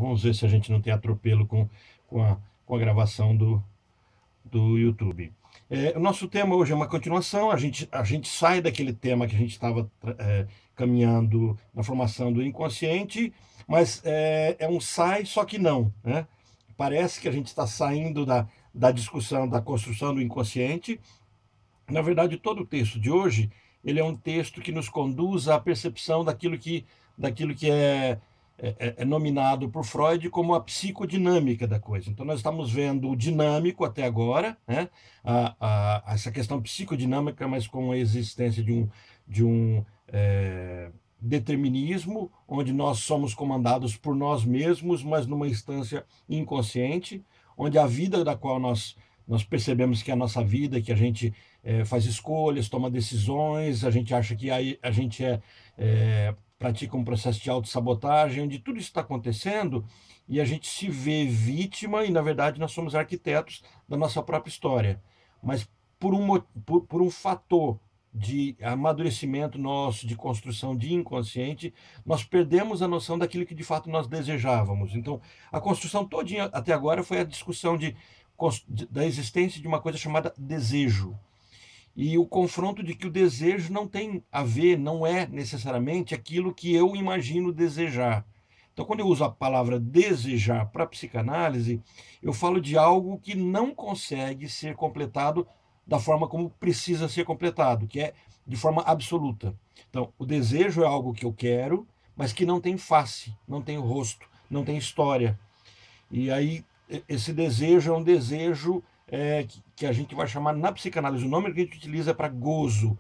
Vamos ver se a gente não tem atropelo com a gravação do YouTube. O nosso tema hoje é uma continuação. A gente sai daquele tema que a gente estava caminhando na formação do inconsciente, mas é um sai, só que não, né? Parece que a gente está saindo da discussão da construção do inconsciente. Na verdade, todo o texto de hoje, ele é um texto que nos conduz à percepção daquilo que é nominado por Freud como a psicodinâmica da coisa. Então, nós estamos vendo o dinâmico até agora, né? Essa questão psicodinâmica, mas com a existência de um determinismo, onde nós somos comandados por nós mesmos, mas numa instância inconsciente, onde a vida da qual nós percebemos que é a nossa vida, que a gente faz escolhas, toma decisões, a gente acha que a gente pratica um processo de autossabotagem, onde tudo isso está acontecendo e a gente se vê vítima e, na verdade, nós somos arquitetos da nossa própria história. Mas por um fator de amadurecimento nosso, de construção de inconsciente, nós perdemos a noção daquilo que de fato nós desejávamos. Então, a construção todinha até agora foi a discussão da existência de uma coisa chamada desejo. E o confronto de que o desejo não tem a ver, não é necessariamente aquilo que eu imagino desejar. Então, quando eu uso a palavra desejar para a psicanálise, eu falo de algo que não consegue ser completado da forma como precisa ser completado, que é de forma absoluta. Então, o desejo é algo que eu quero, mas que não tem face, não tem rosto, não tem história. E aí, esse desejo é um desejo que a gente vai chamar na psicanálise, o nome que a gente utiliza é para gozo.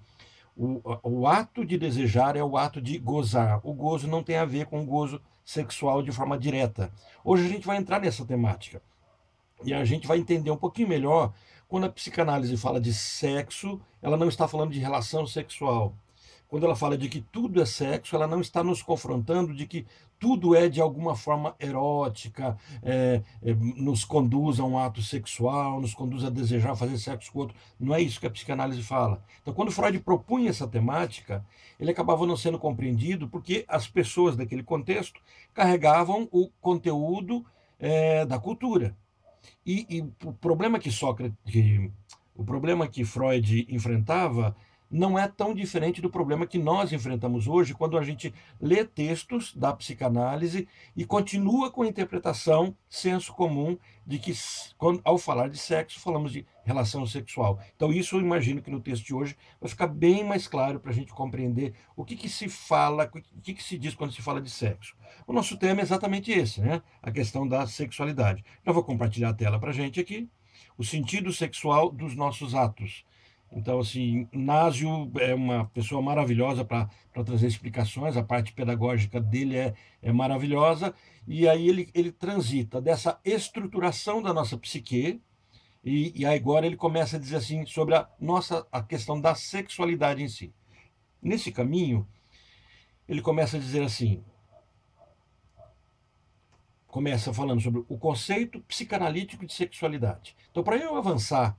O ato de desejar é o ato de gozar. O gozo não tem a ver com o gozo sexual de forma direta. Hoje a gente vai entrar nessa temática. E a gente vai entender um pouquinho melhor quando a psicanálise fala de sexo, ela não está falando de relação sexual. Quando ela fala de que tudo é sexo, ela não está nos confrontando de que tudo é de alguma forma erótica, nos conduz a um ato sexual, nos conduz a desejar fazer sexo com o outro. Não é isso que a psicanálise fala. Então, quando Freud propunha essa temática, ele acabava não sendo compreendido porque as pessoas daquele contexto carregavam o conteúdo da cultura. E o problema o problema que Freud enfrentava não é tão diferente do problema que nós enfrentamos hoje quando a gente lê textos da psicanálise e continua com a interpretação senso comum de que, ao falar de sexo, falamos de relação sexual. Então, isso eu imagino que no texto de hoje vai ficar bem mais claro para a gente compreender o que se fala, o que se diz quando se fala de sexo. O nosso tema é exatamente esse, né? A questão da sexualidade. Já vou compartilhar a tela para a gente aqui. O sentido sexual dos nossos atos. Então, assim, Násio é uma pessoa maravilhosa para trazer explicações, a parte pedagógica dele é maravilhosa, e aí ele transita dessa estruturação da nossa psique, e agora ele começa a dizer assim sobre a questão da sexualidade em si. Nesse caminho, ele começa a dizer assim, começa falando sobre o conceito psicanalítico de sexualidade. Então, para eu avançar,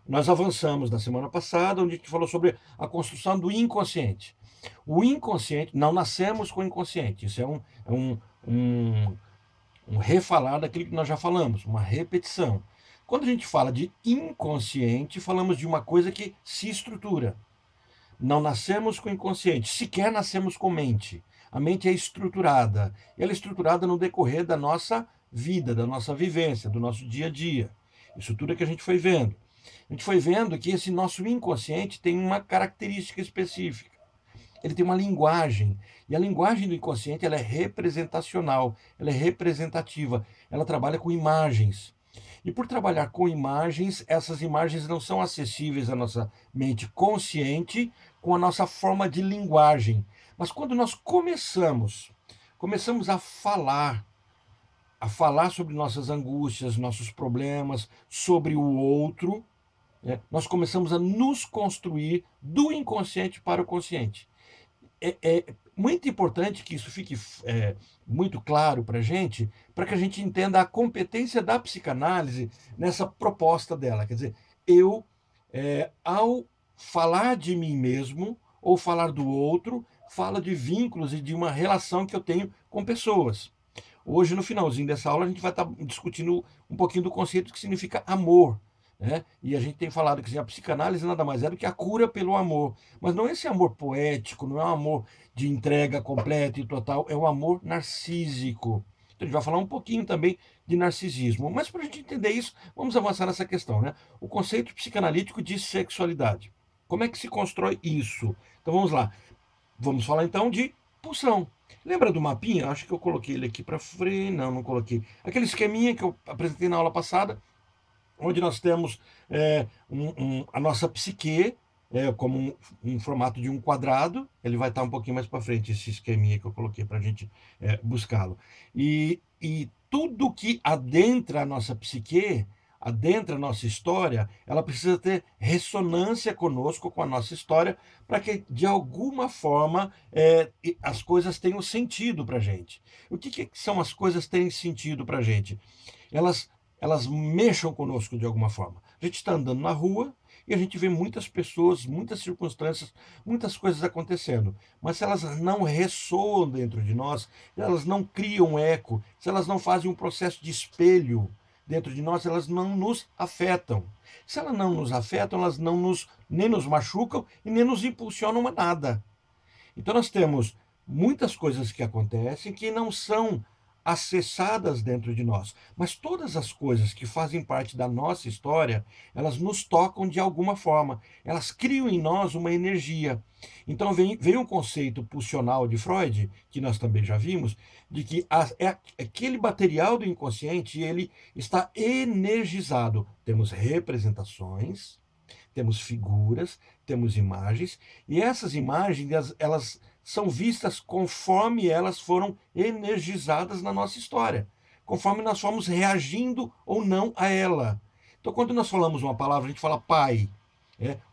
nós avançamos na semana passada, onde a gente falou sobre a construção do inconsciente. O inconsciente, não nascemos com o inconsciente, isso é um refalar daquilo que nós já falamos, uma repetição. Quando a gente fala de inconsciente, falamos de uma coisa que se estrutura. Não nascemos com o inconsciente, sequer nascemos com mente. A mente é estruturada. Ela é estruturada no decorrer da nossa vida, da nossa vivência, do nosso dia a dia. Isso tudo é que a gente foi vendo. A gente foi vendo que esse nosso inconsciente tem uma característica específica. Ele tem uma linguagem. E a linguagem do inconsciente ela é representacional, ela é representativa. Ela trabalha com imagens. E por trabalhar com imagens, essas imagens não são acessíveis à nossa mente consciente com a nossa forma de linguagem. Mas quando nós começamos a falar sobre nossas angústias, nossos problemas, sobre o outro, nós começamos a nos construir do inconsciente para o consciente. É muito importante que isso fique muito claro para a gente, para que a gente entenda a competência da psicanálise nessa proposta dela. Quer dizer, ao falar de mim mesmo ou falar do outro, fala de vínculos e de uma relação que eu tenho com pessoas. Hoje, no finalzinho dessa aula, a gente vai estar discutindo um pouquinho do conceito que significa amor, né? E a gente tem falado que assim, a psicanálise nada mais é do que a cura pelo amor. Mas não é esse amor poético, não é um amor de entrega completa e total, é um amor narcísico. Então a gente vai falar um pouquinho também de narcisismo. Mas para a gente entender isso, vamos avançar nessa questão, né? O conceito psicanalítico de sexualidade. Como é que se constrói isso? Então vamos lá. Vamos falar então de pulsão. Lembra do mapinha? Acho que eu coloquei ele aqui para frente. Não, não coloquei. Aquele esqueminha que eu apresentei na aula passada, onde nós temos a nossa psique como um formato de um quadrado. Ele vai estar um pouquinho mais para frente, esse esqueminha que eu coloquei para a gente buscá-lo. E tudo que adentra a nossa psique, adentra a nossa história, ela precisa ter ressonância conosco, com a nossa história, para que, de alguma forma, as coisas tenham sentido para a gente. O que são as coisas terem sentido para a gente? Elas mexam conosco de alguma forma. A gente está andando na rua e a gente vê muitas pessoas, muitas circunstâncias, muitas coisas acontecendo. Mas se elas não ressoam dentro de nós, se elas não criam eco, se elas não fazem um processo de espelho dentro de nós, elas não nos afetam. Se elas não nos afetam, elas nem nos machucam e nem nos impulsionam a nada. Então nós temos muitas coisas que acontecem que não são acessadas dentro de nós, mas todas as coisas que fazem parte da nossa história, elas nos tocam de alguma forma, elas criam em nós uma energia. Então vem um conceito pulsional de Freud, que nós também já vimos, de que aquele material do inconsciente, ele está energizado. Temos representações, temos figuras, temos imagens, e essas imagens, elas são vistas conforme elas foram energizadas na nossa história, conforme nós fomos reagindo ou não a ela. Então, quando nós falamos uma palavra, a gente fala pai.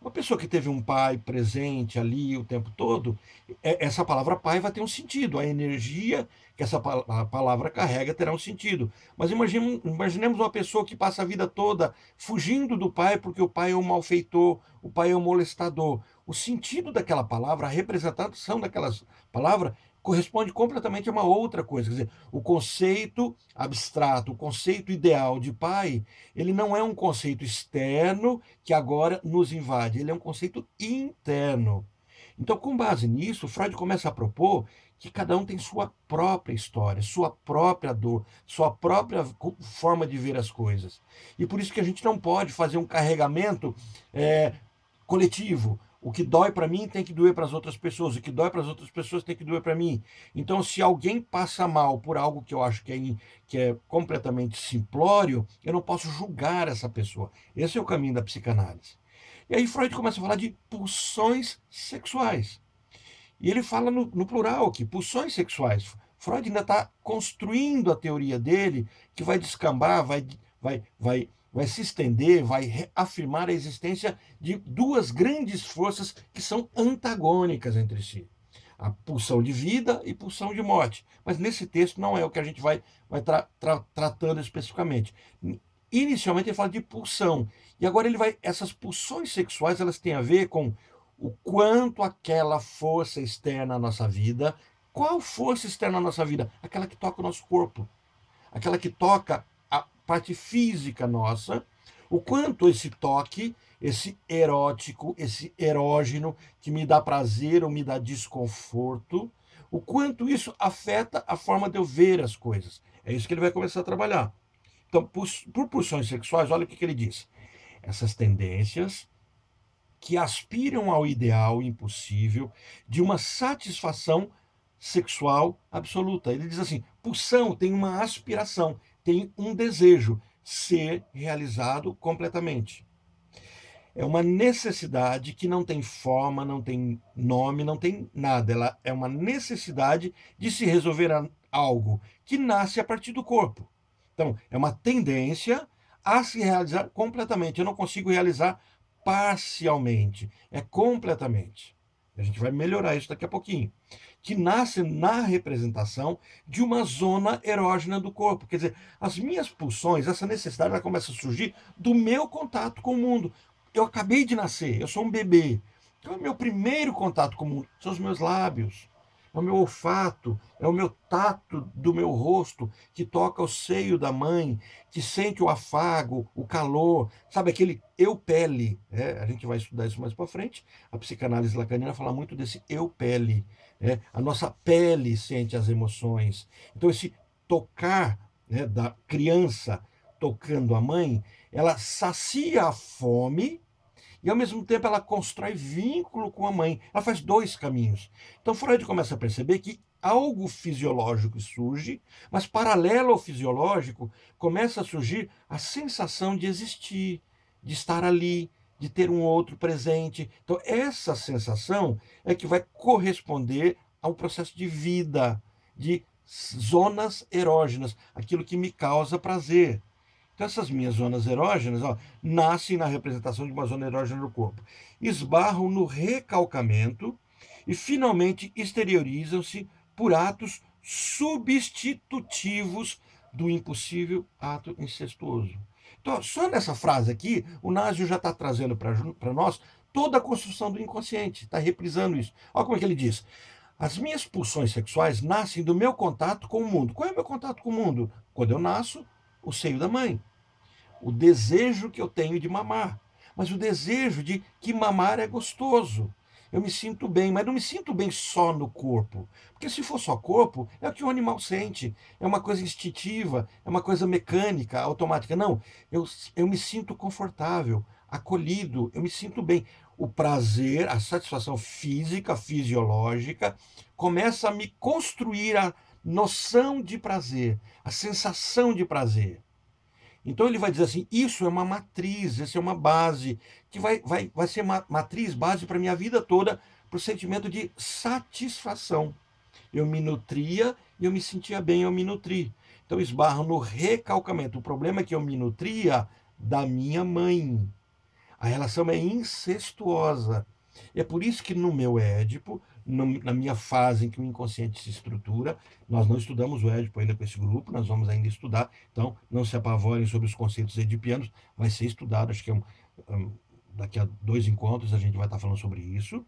Uma pessoa que teve um pai presente ali o tempo todo, essa palavra pai vai ter um sentido, a energia que essa palavra carrega terá um sentido. Mas imaginemos uma pessoa que passa a vida toda fugindo do pai porque o pai é um malfeitor, o pai é um molestador. O sentido daquela palavra, a representação daquela palavra, corresponde completamente a uma outra coisa. Quer dizer, o conceito abstrato, o conceito ideal de pai, ele não é um conceito externo que agora nos invade, ele é um conceito interno. Então, com base nisso, Freud começa a propor que cada um tem sua própria história, sua própria dor, sua própria forma de ver as coisas. E por isso que a gente não pode fazer um carregamento coletivo. O que dói para mim tem que doer para as outras pessoas. O que dói para as outras pessoas tem que doer para mim. Então, se alguém passa mal por algo que eu acho que é completamente simplório, eu não posso julgar essa pessoa. Esse é o caminho da psicanálise. E aí Freud começa a falar de pulsões sexuais. E ele fala no plural aqui, pulsões sexuais. Freud ainda está construindo a teoria dele, que vai descambar, vai se estender, vai afirmar a existência de duas grandes forças que são antagônicas entre si. A pulsão de vida e pulsão de morte. Mas nesse texto não é o que a gente vai tratando especificamente. Inicialmente ele fala de pulsão. E agora essas pulsões sexuais, elas têm a ver com o quanto aquela força externa à nossa vida. Qual força externa à nossa vida? Aquela que toca o nosso corpo. Aquela que toca a parte física nossa, o quanto esse toque, esse erótico, esse erógeno, que me dá prazer ou me dá desconforto, o quanto isso afeta a forma de eu ver as coisas. É isso que ele vai começar a trabalhar. Então, por pulsões sexuais, olha o que ele diz. Essas tendências que aspiram ao ideal impossível de uma satisfação sexual absoluta. Ele diz assim, pulsão tem uma aspiração, tem um desejo, ser realizado completamente. É uma necessidade que não tem forma, não tem nome, não tem nada. Ela é uma necessidade de se resolver algo que nasce a partir do corpo. Então, é uma tendência a se realizar completamente. Eu não consigo realizar parcialmente, é completamente. A gente vai melhorar isso daqui a pouquinho. Que nasce na representação de uma zona erógena do corpo. Quer dizer, as minhas pulsões, essa necessidade, ela começa a surgir do meu contato com o mundo. Eu acabei de nascer, eu sou um bebê. Então, o meu primeiro contato com o mundo são os meus lábios. é o meu olfato, é o meu tato do meu rosto, que toca o seio da mãe, que sente o afago, o calor, sabe aquele eu-pele, a gente vai estudar isso mais para frente, a psicanálise lacaniana fala muito desse eu-pele, a nossa pele sente as emoções. Então esse tocar, da criança tocando a mãe, ela sacia a fome, e ao mesmo tempo ela constrói vínculo com a mãe. Ela faz dois caminhos. Então Freud começa a perceber que algo fisiológico surge, mas paralelo ao fisiológico começa a surgir a sensação de existir, de estar ali, de ter um outro presente. Então essa sensação é que vai corresponder ao processo de vida, de zonas erógenas, aquilo que me causa prazer. Então, essas minhas zonas erógenas, nascem na representação de uma zona erógena do corpo, esbarram no recalcamento e, finalmente, exteriorizam-se por atos substitutivos do impossível ato incestuoso. Então, só nessa frase aqui, o Nasio já está trazendo para nós toda a construção do inconsciente, está reprisando isso. Olha como é que ele diz. As minhas pulsões sexuais nascem do meu contato com o mundo. Qual é o meu contato com o mundo? Quando eu nasço, o seio da mãe. O desejo que eu tenho de mamar, mas o desejo de que mamar é gostoso. Eu me sinto bem, mas não me sinto bem só no corpo. Porque se for só corpo, é o que o animal sente. É uma coisa instintiva, é uma coisa mecânica, automática. Não, eu me sinto confortável, acolhido, eu me sinto bem. O prazer, a satisfação física, fisiológica, começa a me construir a noção de prazer, a sensação de prazer. Então ele vai dizer assim, isso é uma matriz, isso é uma base, que vai ser uma matriz, base para a minha vida toda, para o sentimento de satisfação. Eu me nutria e eu me sentia bem, eu me nutri. Então esbarro no recalcamento. O problema é que eu me nutria da minha mãe. A relação é incestuosa. É por isso que no meu Édipo, na minha fase em que o inconsciente se estrutura, nós não estudamos o Édipo ainda com esse grupo, nós vamos ainda estudar, então não se apavorem sobre os conceitos edipianos, vai ser estudado, acho que daqui a 2 encontros a gente vai estar falando sobre isso.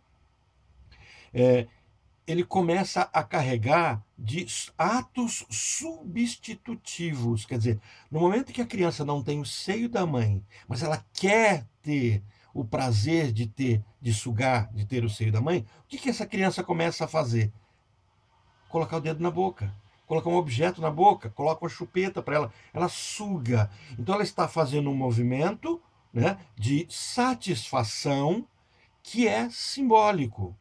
Ele começa a carregar de atos substitutivos, quer dizer, no momento que a criança não tem o seio da mãe, mas ela quer ter o prazer de ter, de sugar, de ter o seio da mãe, o que essa criança começa a fazer? Colocar o dedo na boca, colocar um objeto na boca, coloca uma chupeta para ela suga. Então ela está fazendo um movimento, de satisfação que é simbólico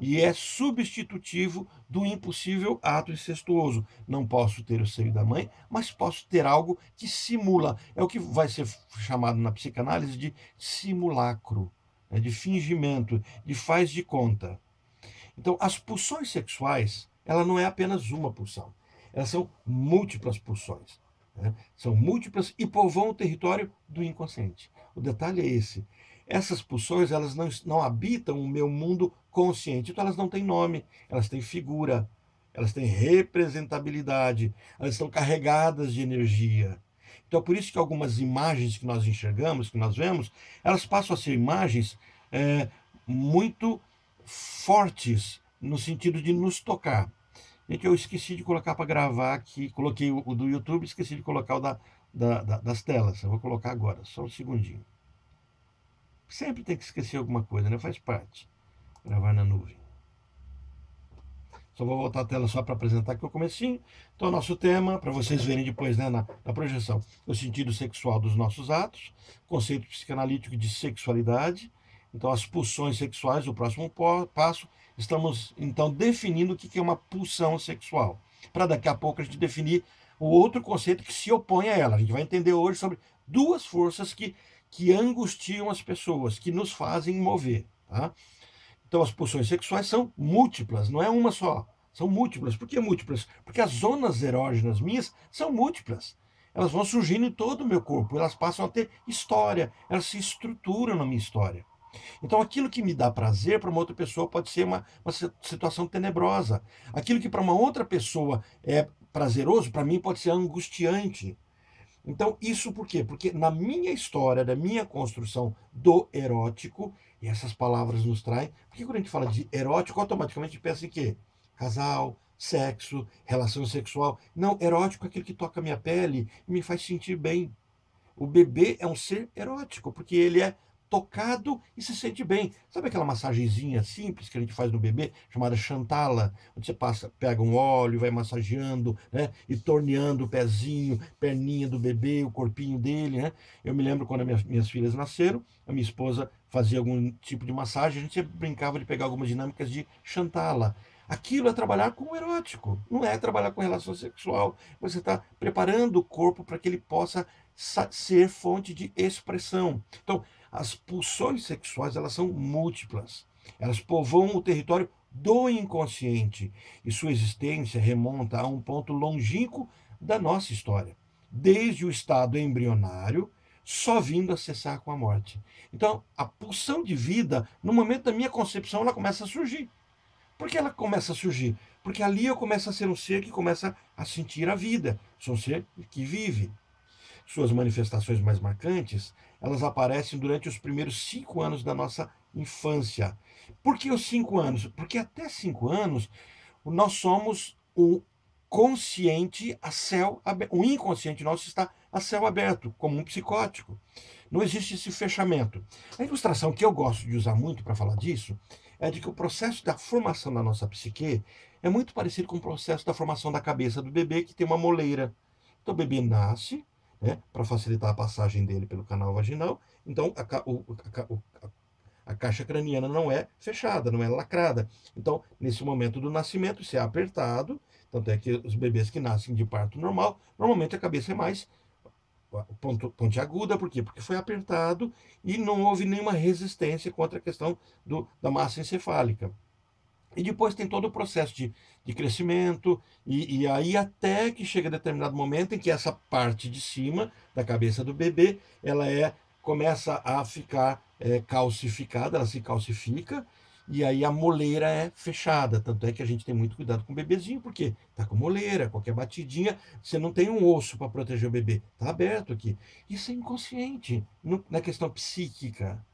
e é substitutivo do impossível ato incestuoso. Não posso ter o seio da mãe, mas posso ter algo que simula. É o que vai ser chamado na psicanálise de simulacro, de fingimento, de faz de conta. Então, as pulsões sexuais, ela não é apenas uma pulsão. Elas são múltiplas pulsões. São múltiplas e povoam o território do inconsciente. O detalhe é esse. Essas pulsões, elas não habitam o meu mundo consciente. Então, elas não têm nome, elas têm figura, elas têm representabilidade, elas estão carregadas de energia. Então, por isso que algumas imagens que nós enxergamos, que nós vemos, elas passam a ser imagens muito fortes, no sentido de nos tocar. Gente, eu esqueci de colocar para gravar aqui, coloquei o do YouTube, esqueci de colocar o das telas. Eu vou colocar agora, só um segundinho. Sempre tem que esquecer alguma coisa, né? Faz parte. Gravar na nuvem. Só vou voltar a tela só para apresentar aqui o comecinho. Então, nosso tema, para vocês verem depois, na projeção, o sentido sexual dos nossos atos, conceito psicanalítico de sexualidade. Então, as pulsões sexuais, o próximo passo, estamos, então, definindo o que é uma pulsão sexual. Para daqui a pouco a gente definir o outro conceito que se opõe a ela. A gente vai entender hoje sobre duas forças que angustiam as pessoas, que nos fazem mover. Tá? Então, as pulsões sexuais são múltiplas, não é uma só. São múltiplas. Por que múltiplas? Porque as zonas erógenas minhas são múltiplas. Elas vão surgindo em todo o meu corpo, elas passam a ter história, elas se estruturam na minha história. Então, aquilo que me dá prazer para uma outra pessoa pode ser uma situação tenebrosa. Aquilo que para uma outra pessoa é prazeroso, para mim pode ser angustiante. Então, isso por quê? Porque na minha história, da minha construção do erótico, e essas palavras nos traem, porque quando a gente fala de erótico, automaticamente a gente pensa em quê? casal, sexo, relação sexual. Não, erótico é aquilo que toca a minha pele e me faz sentir bem. O bebê é um ser erótico, porque ele é tocado e se sente bem. Sabe aquela massagenzinha simples que a gente faz no bebê, chamada Chantala, onde você pega um óleo, vai massageando, né, e torneando o pezinho, perninha do bebê, o corpinho dele, né? Eu me lembro quando minhas filhas nasceram, a minha esposa fazia algum tipo de massagem, a gente sempre brincava de pegar algumas dinâmicas de Chantala. Aquilo é trabalhar com o erótico, não é trabalhar com relação sexual. Você está preparando o corpo para que ele possa ser fonte de expressão. Então, as pulsões sexuais, elas são múltiplas. Elas povoam o território do inconsciente e sua existência remonta a um ponto longínquo da nossa história, desde o estado embrionário, só vindo a cessar com a morte. Então, a pulsão de vida, no momento da minha concepção, ela começa a surgir. Por que ela começa a surgir? Porque ali eu começo a ser um ser que começa a sentir a vida. Sou um ser que vive. Suas manifestações mais marcantes, elas aparecem durante os primeiros 5 anos da nossa infância. Por que os 5 anos? Porque até 5 anos nós somos um consciente a céu aberto. O inconsciente nosso está a céu aberto, como um psicótico. Não existe esse fechamento. A ilustração que eu gosto de usar muito para falar disso é de que o processo da formação da nossa psique é muito parecido com o processo da formação da cabeça do bebê, que tem uma moleira. Então o bebê nasce, né, para facilitar a passagem dele pelo canal vaginal. Então a caixa craniana não é fechada, não é lacrada. Então, nesse momento do nascimento, isso é apertado. Tanto é que os bebês que nascem de parto normal, normalmente a cabeça é mais pontiaguda. Por quê? Porque foi apertado e não houve nenhuma resistência contra a questão da massa encefálica. E depois tem todo o processo de crescimento, e aí até que chega determinado momento em que essa parte de cima da cabeça do bebê, ela começa a ficar calcificada, ela se calcifica, e aí a moleira é fechada. Tanto é que a gente tem muito cuidado com o bebezinho, porque tá com moleira, qualquer batidinha, você não tem um osso para proteger o bebê, tá aberto aqui. Isso é inconsciente, na questão psíquica.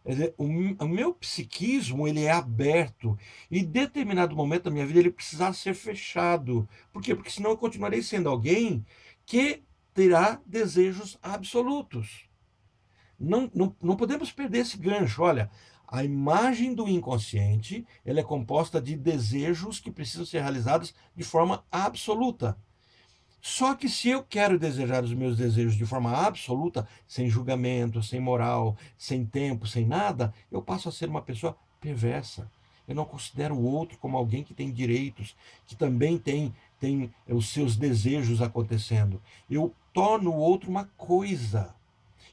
Quer dizer, o meu psiquismo, ele é aberto. E em determinado momento da minha vida ele precisar ser fechado. Por quê? Porque senão eu continuarei sendo alguém que terá desejos absolutos. Não podemos perder esse gancho. Olha, a imagem do inconsciente, ela é composta de desejos que precisam ser realizados de forma absoluta. Só que se eu quero desejar os meus desejos de forma absoluta, sem julgamento, sem moral, sem tempo, sem nada, eu passo a ser uma pessoa perversa. Eu não considero o outro como alguém que tem direitos, que também tem os seus desejos acontecendo. Eu torno o outro uma coisa.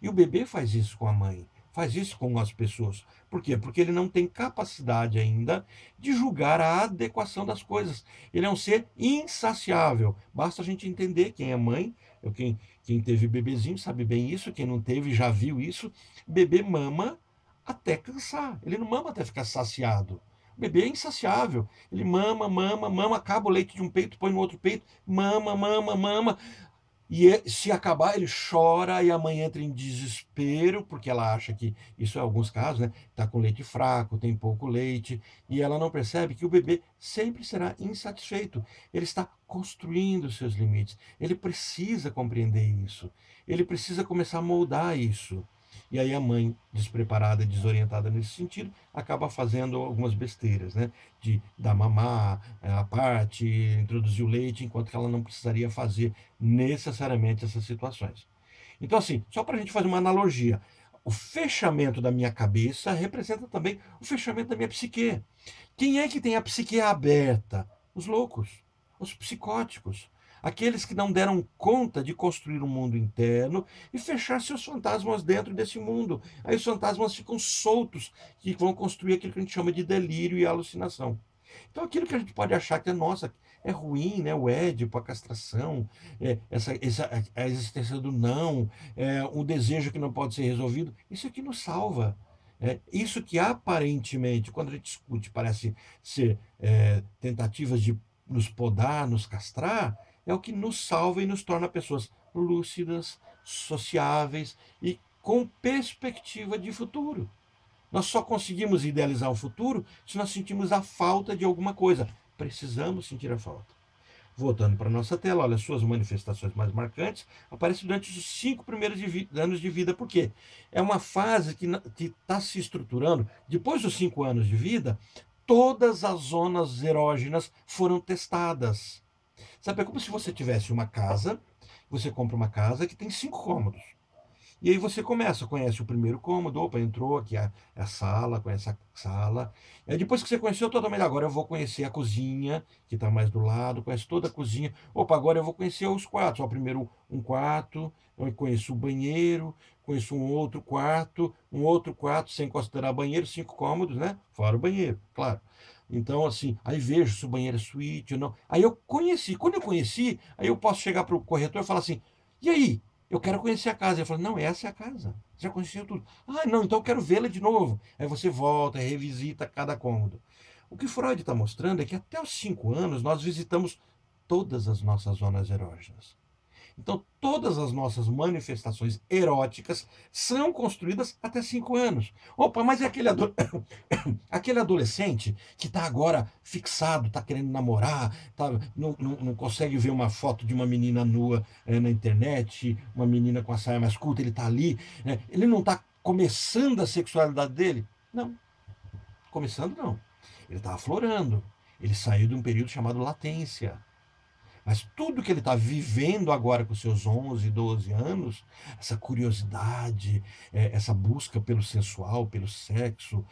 E o bebê faz isso com a mãe, faz isso com as pessoas. Por quê? Porque ele não tem capacidade ainda de julgar a adequação das coisas. Ele é um ser insaciável. Basta a gente entender quem é mãe. Quem teve bebezinho sabe bem isso, quem não teve já viu isso. O bebê mama até cansar, ele não mama até ficar saciado. O bebê é insaciável. Ele mama, mama, mama, acaba o leite de um peito, põe no outro peito, mama, mama, mama. E se acabar, ele chora e a mãe entra em desespero, porque ela acha que, isso é alguns casos, né? Está com leite fraco, tem pouco leite, e ela não percebe que o bebê sempre será insatisfeito. Ele está construindo seus limites. Ele precisa compreender isso. Ele precisa começar a moldar isso. E aí a mãe, despreparada e desorientada nesse sentido, acaba fazendo algumas besteiras, né? De dar mamar à parte, introduzir o leite, enquanto que ela não precisaria fazer necessariamente essas situações. Então, assim, só para a gente fazer uma analogia, o fechamento da minha cabeça representa também o fechamento da minha psique. Quem é que tem a psique aberta? Os loucos, os psicóticos, aqueles que não deram conta de construir um mundo interno e fechar seus fantasmas dentro desse mundo. Aí os fantasmas ficam soltos e vão construir aquilo que a gente chama de delírio e alucinação. Então aquilo que a gente pode achar que nossa, é ruim, né? O édipo, a castração, a existência do não, o desejo que não pode ser resolvido, isso aqui nos salva. Isso que aparentemente, quando a gente discute, parece ser tentativas de nos podar, nos castrar, é o que nos salva e nos torna pessoas lúcidas, sociáveis e com perspectiva de futuro. Nós só conseguimos idealizar o futuro se nós sentimos a falta de alguma coisa. precisamos sentir a falta. Voltando para a nossa tela, olha, suas manifestações mais marcantes aparecem durante os 5 primeiros anos de vida. Por quê? É uma fase que está se estruturando. Depois dos 5 anos de vida, todas as zonas erógenas foram testadas. Sabe, é como se você tivesse uma casa, você compra uma casa que tem 5 cômodos. E aí você começa, conhece o primeiro cômodo, opa, entrou aqui a sala, conhece a sala. Aí depois que você conheceu totalmente, agora eu vou conhecer a cozinha, que está mais do lado, conhece toda a cozinha. Opa, agora eu vou conhecer os quartos. Ó, primeiro um quarto, eu conheço o banheiro, conheço um outro quarto, sem considerar banheiro, 5 cômodos, né? Fora o banheiro, claro. Então, assim, aí vejo se o banheiro é suíte ou não. Aí eu conheci. Quando eu conheci, aí eu posso chegar para o corretor e falar assim, e aí? Eu quero conhecer a casa. Ele falou, não, essa é a casa. Já conheceu tudo. Ah, não, então eu quero vê-la de novo. Aí você volta, revisita cada cômodo. O que Freud está mostrando é que até os 5 anos nós visitamos todas as nossas zonas erógenas. Então, todas as nossas manifestações eróticas são construídas até 5 anos. Opa, mas é aquele, aquele adolescente que está agora fixado, está querendo namorar, não consegue ver uma foto de uma menina nua na internet, uma menina com a saia mais curta, ele está ali, ele não está começando a sexualidade dele? Não, começando não. Ele está aflorando. Ele saiu de um período chamado latência. Mas tudo que ele está vivendo agora com seus 11, 12 anos, essa curiosidade, essa busca pelo sensual, pelo sexo,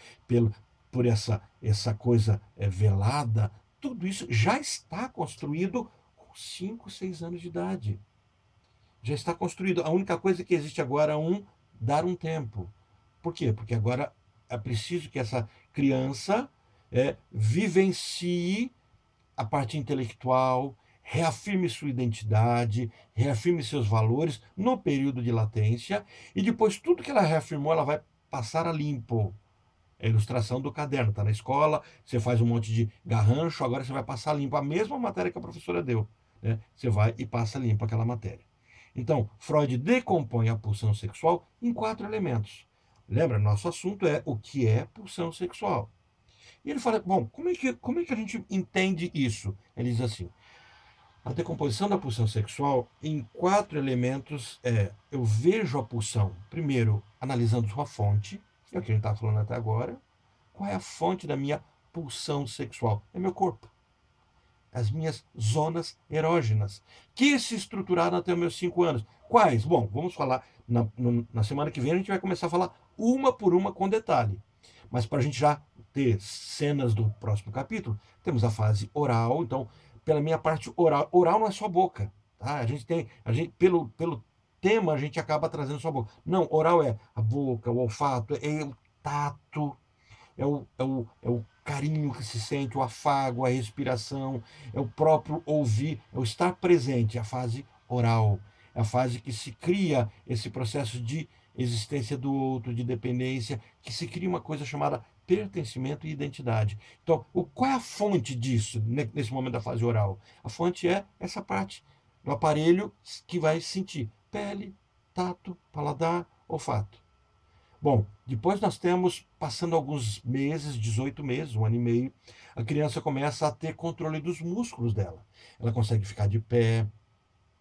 por essa coisa velada, tudo isso já está construído com 5, 6 anos de idade. Já está construído. A única coisa que existe agora é dar um tempo. Por quê? Porque agora é preciso que essa criança vivencie a parte intelectual, reafirme sua identidade, reafirme seus valores no período de latência, e depois tudo que ela reafirmou, ela vai passar a limpo. É a ilustração do caderno, está na escola, você faz um monte de garrancho, agora você vai passar limpo a mesma matéria que a professora deu. Né? Você vai e passa limpo aquela matéria. Então, Freud decompõe a pulsão sexual em 4 elementos. Lembra, nosso assunto é o que é pulsão sexual. E ele fala, bom, como é que a gente entende isso? Ele diz assim, a decomposição da pulsão sexual em 4 elementos eu vejo a pulsão, primeiro, analisando sua fonte, é o que a gente está falando até agora. Qual é a fonte da minha pulsão sexual? É meu corpo. As minhas zonas erógenas, que se estruturaram até os meus 5 anos. Quais? Bom, vamos falar, na semana que vem a gente vai começar a falar uma por uma com detalhe. Mas para a gente já ter cenas do próximo capítulo, temos a fase oral. Então, pela minha parte, oral não é só boca. Tá? Pelo tema, a gente acaba trazendo só a boca. Não, oral é a boca, o olfato, é o tato, é o carinho que se sente, o afago, a respiração, é o próprio ouvir, é o estar presente, a fase oral. É a fase que se cria esse processo de existência do outro, de dependência, que se cria uma coisa chamada pertencimento e identidade. Então, qual é a fonte disso, nesse momento da fase oral? A fonte é essa parte do aparelho que vai sentir pele, tato, paladar, olfato. Bom, depois nós temos, passando alguns meses, 18 meses, 1 ano e meio, a criança começa a ter controle dos músculos dela. Ela consegue ficar de pé,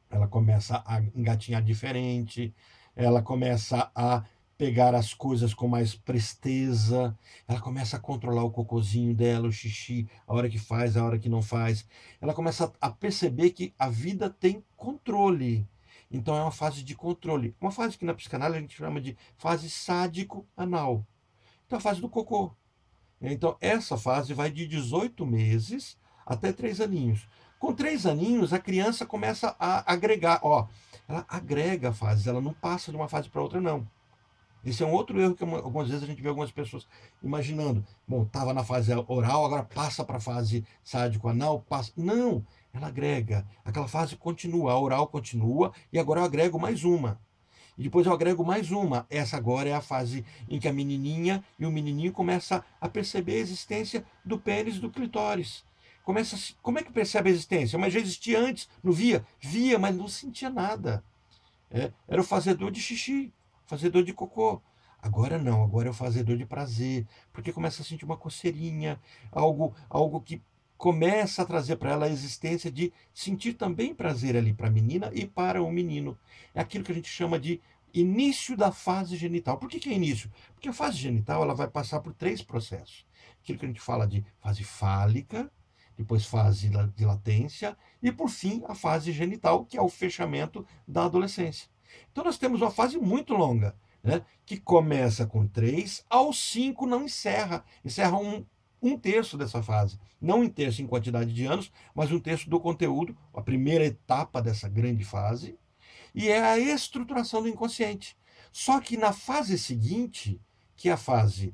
ela começa a engatinhar diferente, ela começa a pegar as coisas com mais presteza, ela começa a controlar o cocôzinho dela, o xixi, a hora que faz, a hora que não faz. Ela começa a perceber que a vida tem controle. Então é uma fase de controle. Uma fase que na psicanálise a gente chama de fase sádico-anal. Então é a fase do cocô. Então essa fase vai de 18 meses até 3 aninhos. Com 3 aninhos, a criança começa a agregar. Ó, ela agrega fases, ela não passa de uma fase para outra, não. Esse é um outro erro que algumas vezes a gente vê algumas pessoas imaginando. Bom, estava na fase oral, agora passa para a fase sádico-anal, passa. Não, ela agrega. Aquela fase continua, a oral continua, e agora eu agrego mais uma. E depois eu agrego mais uma. Essa agora é a fase em que a menininha e o menininho começam a perceber a existência do pênis e do clitóris. Como é que percebe a existência? Mas já existia antes, não via? Via, mas não sentia nada. Era o fazedor de xixi, fazedor de cocô. Agora não, agora é o fazedor de prazer, porque começa a sentir uma coceirinha, algo que começa a trazer para ela a existência de sentir também prazer ali para a menina e para o menino. É aquilo que a gente chama de início da fase genital. Por que é início? Porque a fase genital ela vai passar por 3 processos. Aquilo que a gente fala de fase fálica, depois fase de latência e, por fim, a fase genital, que é o fechamento da adolescência. Então nós temos uma fase muito longa, né, que começa com 3, aos 5 não encerra. Encerra um terço dessa fase. Não um terço em quantidade de anos, mas um terço do conteúdo, a primeira etapa dessa grande fase, e é a estruturação do inconsciente. Só que na fase seguinte, que é a fase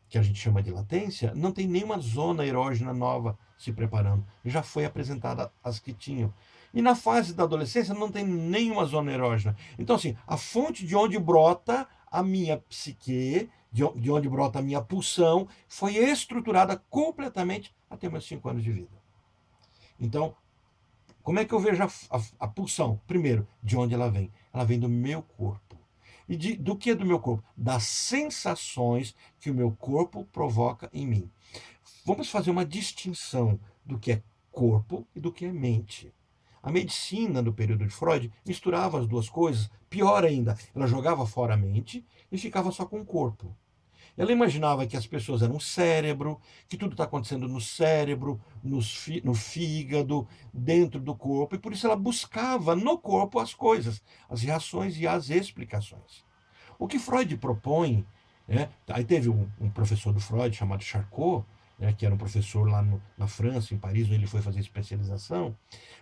que a gente chama de latência, não tem nenhuma zona erógena nova se preparando. Já foi apresentada as que tinham. E na fase da adolescência não tem nenhuma zona erógena. Então, assim, a fonte de onde brota a minha psique, de onde brota a minha pulsão, foi estruturada completamente até meus 5 anos de vida. Então, como é que eu vejo a pulsão? Primeiro, de onde ela vem? Ela vem do meu corpo. E do que do meu corpo? Das sensações que o meu corpo provoca em mim. Vamos fazer uma distinção do que é corpo e do que é mente. A medicina, no período de Freud, misturava as duas coisas. Pior ainda, ela jogava fora a mente e ficava só com o corpo. Ela imaginava que as pessoas eram um cérebro, que tudo está acontecendo no cérebro, no fígado, dentro do corpo, e por isso ela buscava no corpo as coisas, as reações e as explicações. O que Freud propõe, né, aí teve um professor do Freud chamado Charcot, né, que era um professor lá na França, em Paris, onde ele foi fazer especialização.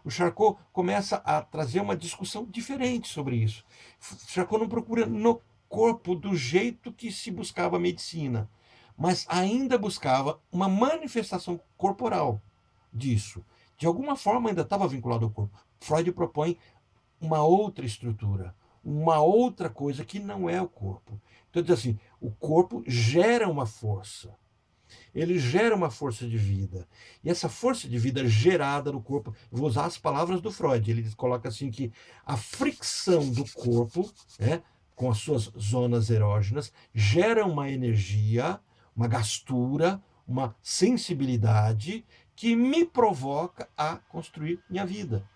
O Charcot começa a trazer uma discussão diferente sobre isso. Charcot não procura no corpo do jeito que se buscava a medicina, mas ainda buscava uma manifestação corporal disso. De alguma forma ainda estava vinculado ao corpo. Freud propõe uma outra estrutura, uma outra coisa que não é o corpo. Então diz assim, o corpo gera uma força. Ele gera uma força de vida. E essa força de vida gerada no corpo, eu vou usar as palavras do Freud, ele coloca assim que a fricção do corpo, né, com as suas zonas erógenas, gera uma energia, uma gastura, uma sensibilidade que me provoca a construir minha vida.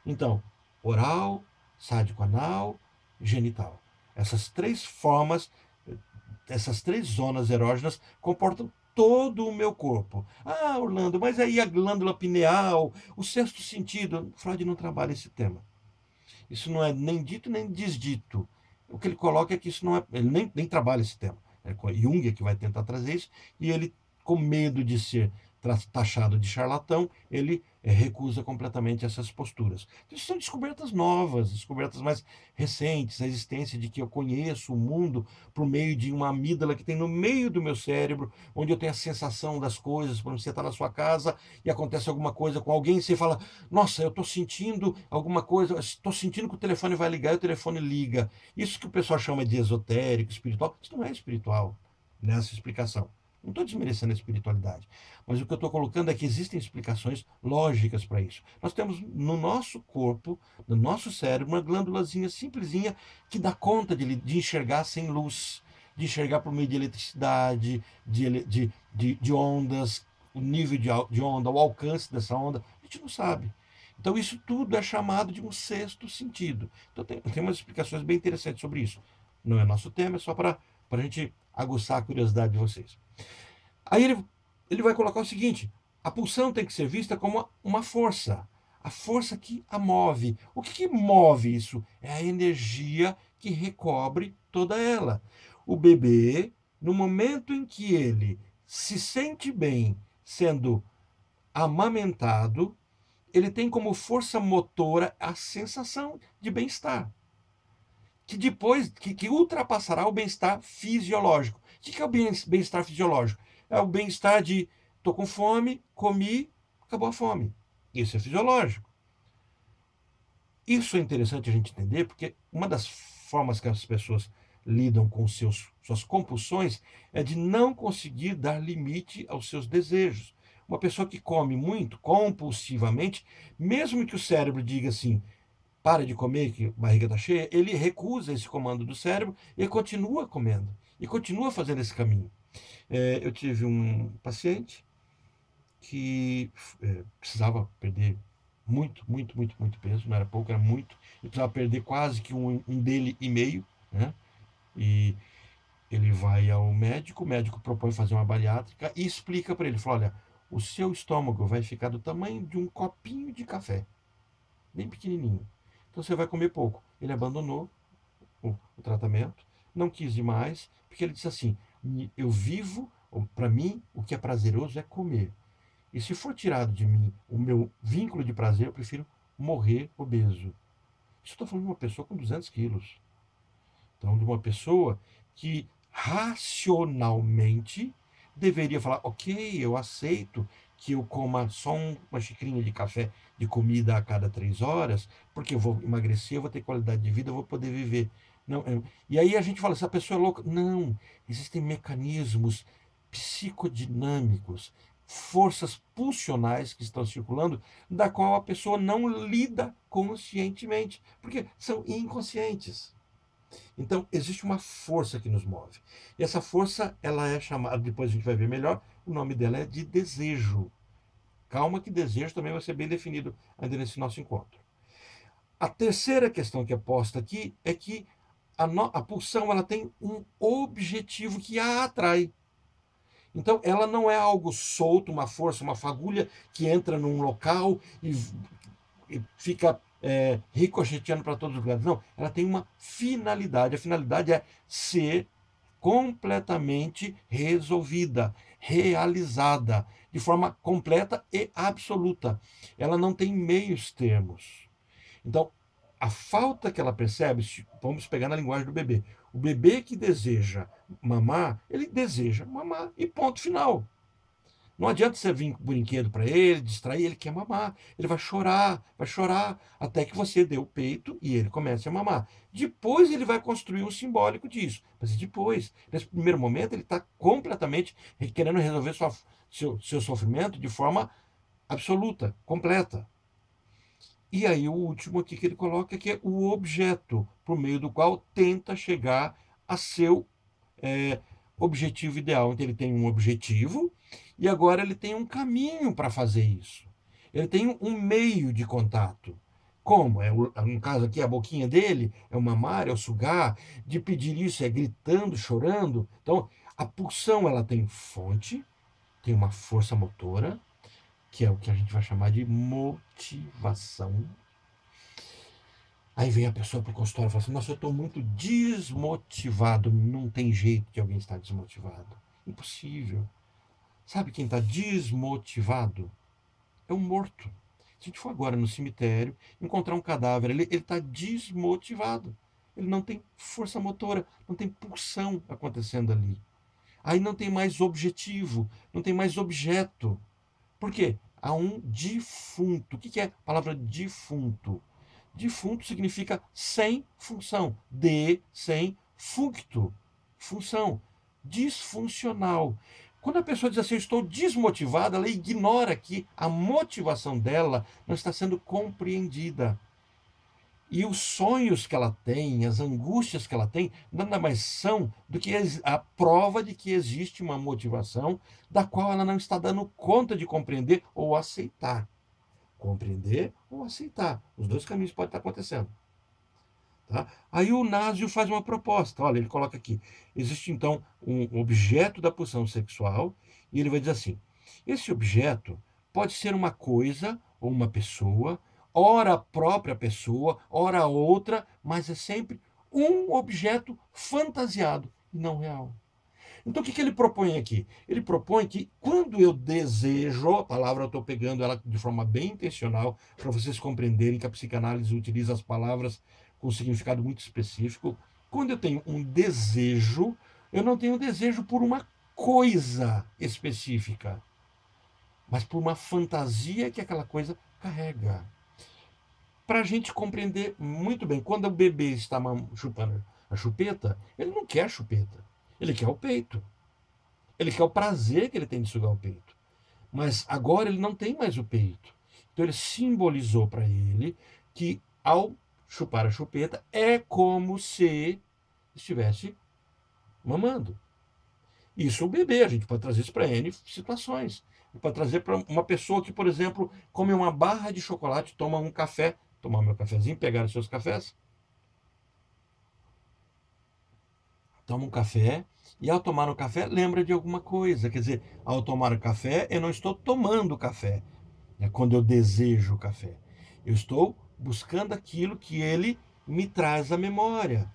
Então, oral, sádico-anal, genital. Essas 3 formas, essas 3 zonas erógenas comportam todo o meu corpo. Ah, Orlando, mas aí a glândula pineal, o sexto sentido. Freud não trabalha esse tema. Isso não é nem dito nem desdito. O que ele coloca é que isso não é. Ele nem trabalha esse tema. É Jung que vai tentar trazer isso, e ele, com medo de ser taxado de charlatão, ele recusa completamente essas posturas. Isso são descobertas novas, descobertas mais recentes, a existência de que eu conheço o mundo por meio de uma amígdala que tem no meio do meu cérebro, onde eu tenho a sensação das coisas. Por exemplo, você está na sua casa e acontece alguma coisa com alguém, e você fala, nossa, eu estou sentindo alguma coisa, estou sentindo que o telefone vai ligar e o telefone liga. Isso que o pessoal chama de esotérico, espiritual, isso não é espiritual nessa explicação. Não estou desmerecendo a espiritualidade, mas o que eu estou colocando é que existem explicações lógicas para isso. Nós temos no nosso corpo, no nosso cérebro, uma glândulazinha simplesinha que dá conta de enxergar sem luz, de enxergar por meio de eletricidade, de ondas, o nível de onda, o alcance dessa onda, a gente não sabe. Então isso tudo é chamado de um sexto sentido. Então tem umas explicações bem interessantes sobre isso. Não é nosso tema, é só para a gente aguçar a curiosidade de vocês. Aí ele vai colocar o seguinte, a pulsão tem que ser vista como uma força, a força que a move. O que move isso? É a energia que recobre toda ela. O bebê, no momento em que ele se sente bem sendo amamentado, ele tem como força motora a sensação de bem-estar, que depois que ultrapassará o bem-estar fisiológico. O que é o bem-estar fisiológico? É o bem-estar de estou com fome, comi, acabou a fome. Isso é fisiológico. Isso é interessante a gente entender, porque uma das formas que as pessoas lidam com suas compulsões é de não conseguir dar limite aos seus desejos. Uma pessoa que come muito, compulsivamente, mesmo que o cérebro diga assim, para de comer, que a barriga está cheia, ele recusa esse comando do cérebro e continua comendo. E continua fazendo esse caminho. Eu tive um paciente que precisava perder muito, muito, muito, muito peso, não era pouco, era muito, ele precisava perder quase que um dele e meio, né? E ele vai ao médico, o médico propõe fazer uma bariátrica e explica para ele, fala, olha, o seu estômago vai ficar do tamanho de um copinho de café, bem pequenininho. Então você vai comer pouco. Ele abandonou o tratamento, não quis ir mais, porque ele disse assim, eu vivo, para mim, o que é prazeroso é comer. E se for tirado de mim o meu vínculo de prazer, eu prefiro morrer obeso. Isso estou falando de uma pessoa com 200 quilos. Então, de uma pessoa que racionalmente deveria falar, ok, eu aceito que eu coma só uma xicrinha de café de comida a cada 3 horas, porque eu vou emagrecer, eu vou ter qualidade de vida, eu vou poder viver. Não, e aí a gente fala, essa pessoa é louca. Não, existem mecanismos psicodinâmicos, forças pulsionais que estão circulando, da qual a pessoa não lida conscientemente, porque são inconscientes. Então, existe uma força que nos move. E essa força, ela é chamada, depois a gente vai ver melhor, o nome dela é de desejo. Calma que desejo também vai ser bem definido ainda nesse nosso encontro. A terceira questão que é posta aqui é que a pulsão ela tem um objetivo que a atrai. Então, ela não é algo solto, uma força, uma fagulha que entra num local e fica ricocheteando para todos os lugares. Não, ela tem uma finalidade. A finalidade é ser completamente resolvida, realizada, de forma completa e absoluta. Ela não tem meios termos. Então, a falta que ela percebe, vamos pegar na linguagem do bebê. O bebê que deseja mamar, ele deseja mamar e ponto final. Não adianta você vir com brinquedo para ele, distrair, ele quer mamar. Ele vai chorar, até que você dê o peito e ele comece a mamar. Depois ele vai construir um simbólico disso. Mas depois, nesse primeiro momento, ele está completamente querendo resolver seu sofrimento de forma absoluta, completa. E aí o último aqui que ele coloca que é o objeto, por meio do qual tenta chegar a seu objetivo ideal. Então ele tem um objetivo e agora ele tem um caminho para fazer isso. Ele tem um meio de contato. Como? No caso aqui, a boquinha dele é o mamar, é o sugar, de pedir isso é gritando, chorando. Então, a pulsão ela tem fonte, tem uma força motora, que é o que a gente vai chamar de motivação. Aí vem a pessoa para o consultório e fala assim, nossa, eu estou muito desmotivado. Não tem jeito de alguém estar desmotivado. Impossível. Sabe quem está desmotivado? É um morto. Se a gente for agora no cemitério, encontrar um cadáver, ele está desmotivado. Ele não tem força motora, não tem pulsão acontecendo ali. Aí não tem mais objetivo, não tem mais objeto. Por quê? Há um defunto. O que é a palavra defunto? Defunto significa sem função. Sem functo. Função. Disfuncional. Quando a pessoa diz assim, eu estou desmotivada, ela ignora que a motivação dela não está sendo compreendida. E os sonhos que ela tem, as angústias que ela tem, nada mais são do que a prova de que existe uma motivação da qual ela não está dando conta de compreender ou aceitar. Compreender ou aceitar. Os dois caminhos podem estar acontecendo. Tá? Aí o Násio faz uma proposta. Olha, ele coloca aqui. Existe então um objeto da pulsão sexual e ele vai dizer assim, esse objeto pode ser uma coisa ou uma pessoa, ora a própria pessoa, ora a outra, mas é sempre um objeto fantasiado e não real. Então, o que ele propõe aqui? Ele propõe que quando eu desejo, a palavra eu estou pegando ela de forma bem intencional, para vocês compreenderem que a psicanálise utiliza as palavras com um significado muito específico. Quando eu tenho um desejo, eu não tenho um desejo por uma coisa específica, mas por uma fantasia que aquela coisa carrega. Para a gente compreender muito bem, quando o bebê está chupando a chupeta, ele não quer a chupeta, ele quer o peito. Ele quer o prazer que ele tem de sugar o peito. Mas agora ele não tem mais o peito. Então ele simbolizou para ele que ao chupar a chupeta é como se estivesse mamando. Isso o bebê, a gente pode trazer isso para N situações. para trazer para uma pessoa que, por exemplo, come uma barra de chocolate, toma um café, tomar meu cafezinho, pegar os seus cafés, toma um café, e ao tomar o café, lembra de alguma coisa. Quer dizer, ao tomar o café, eu não estou tomando café. É quando eu desejo o café. Eu estou buscando aquilo que ele me traz à memória.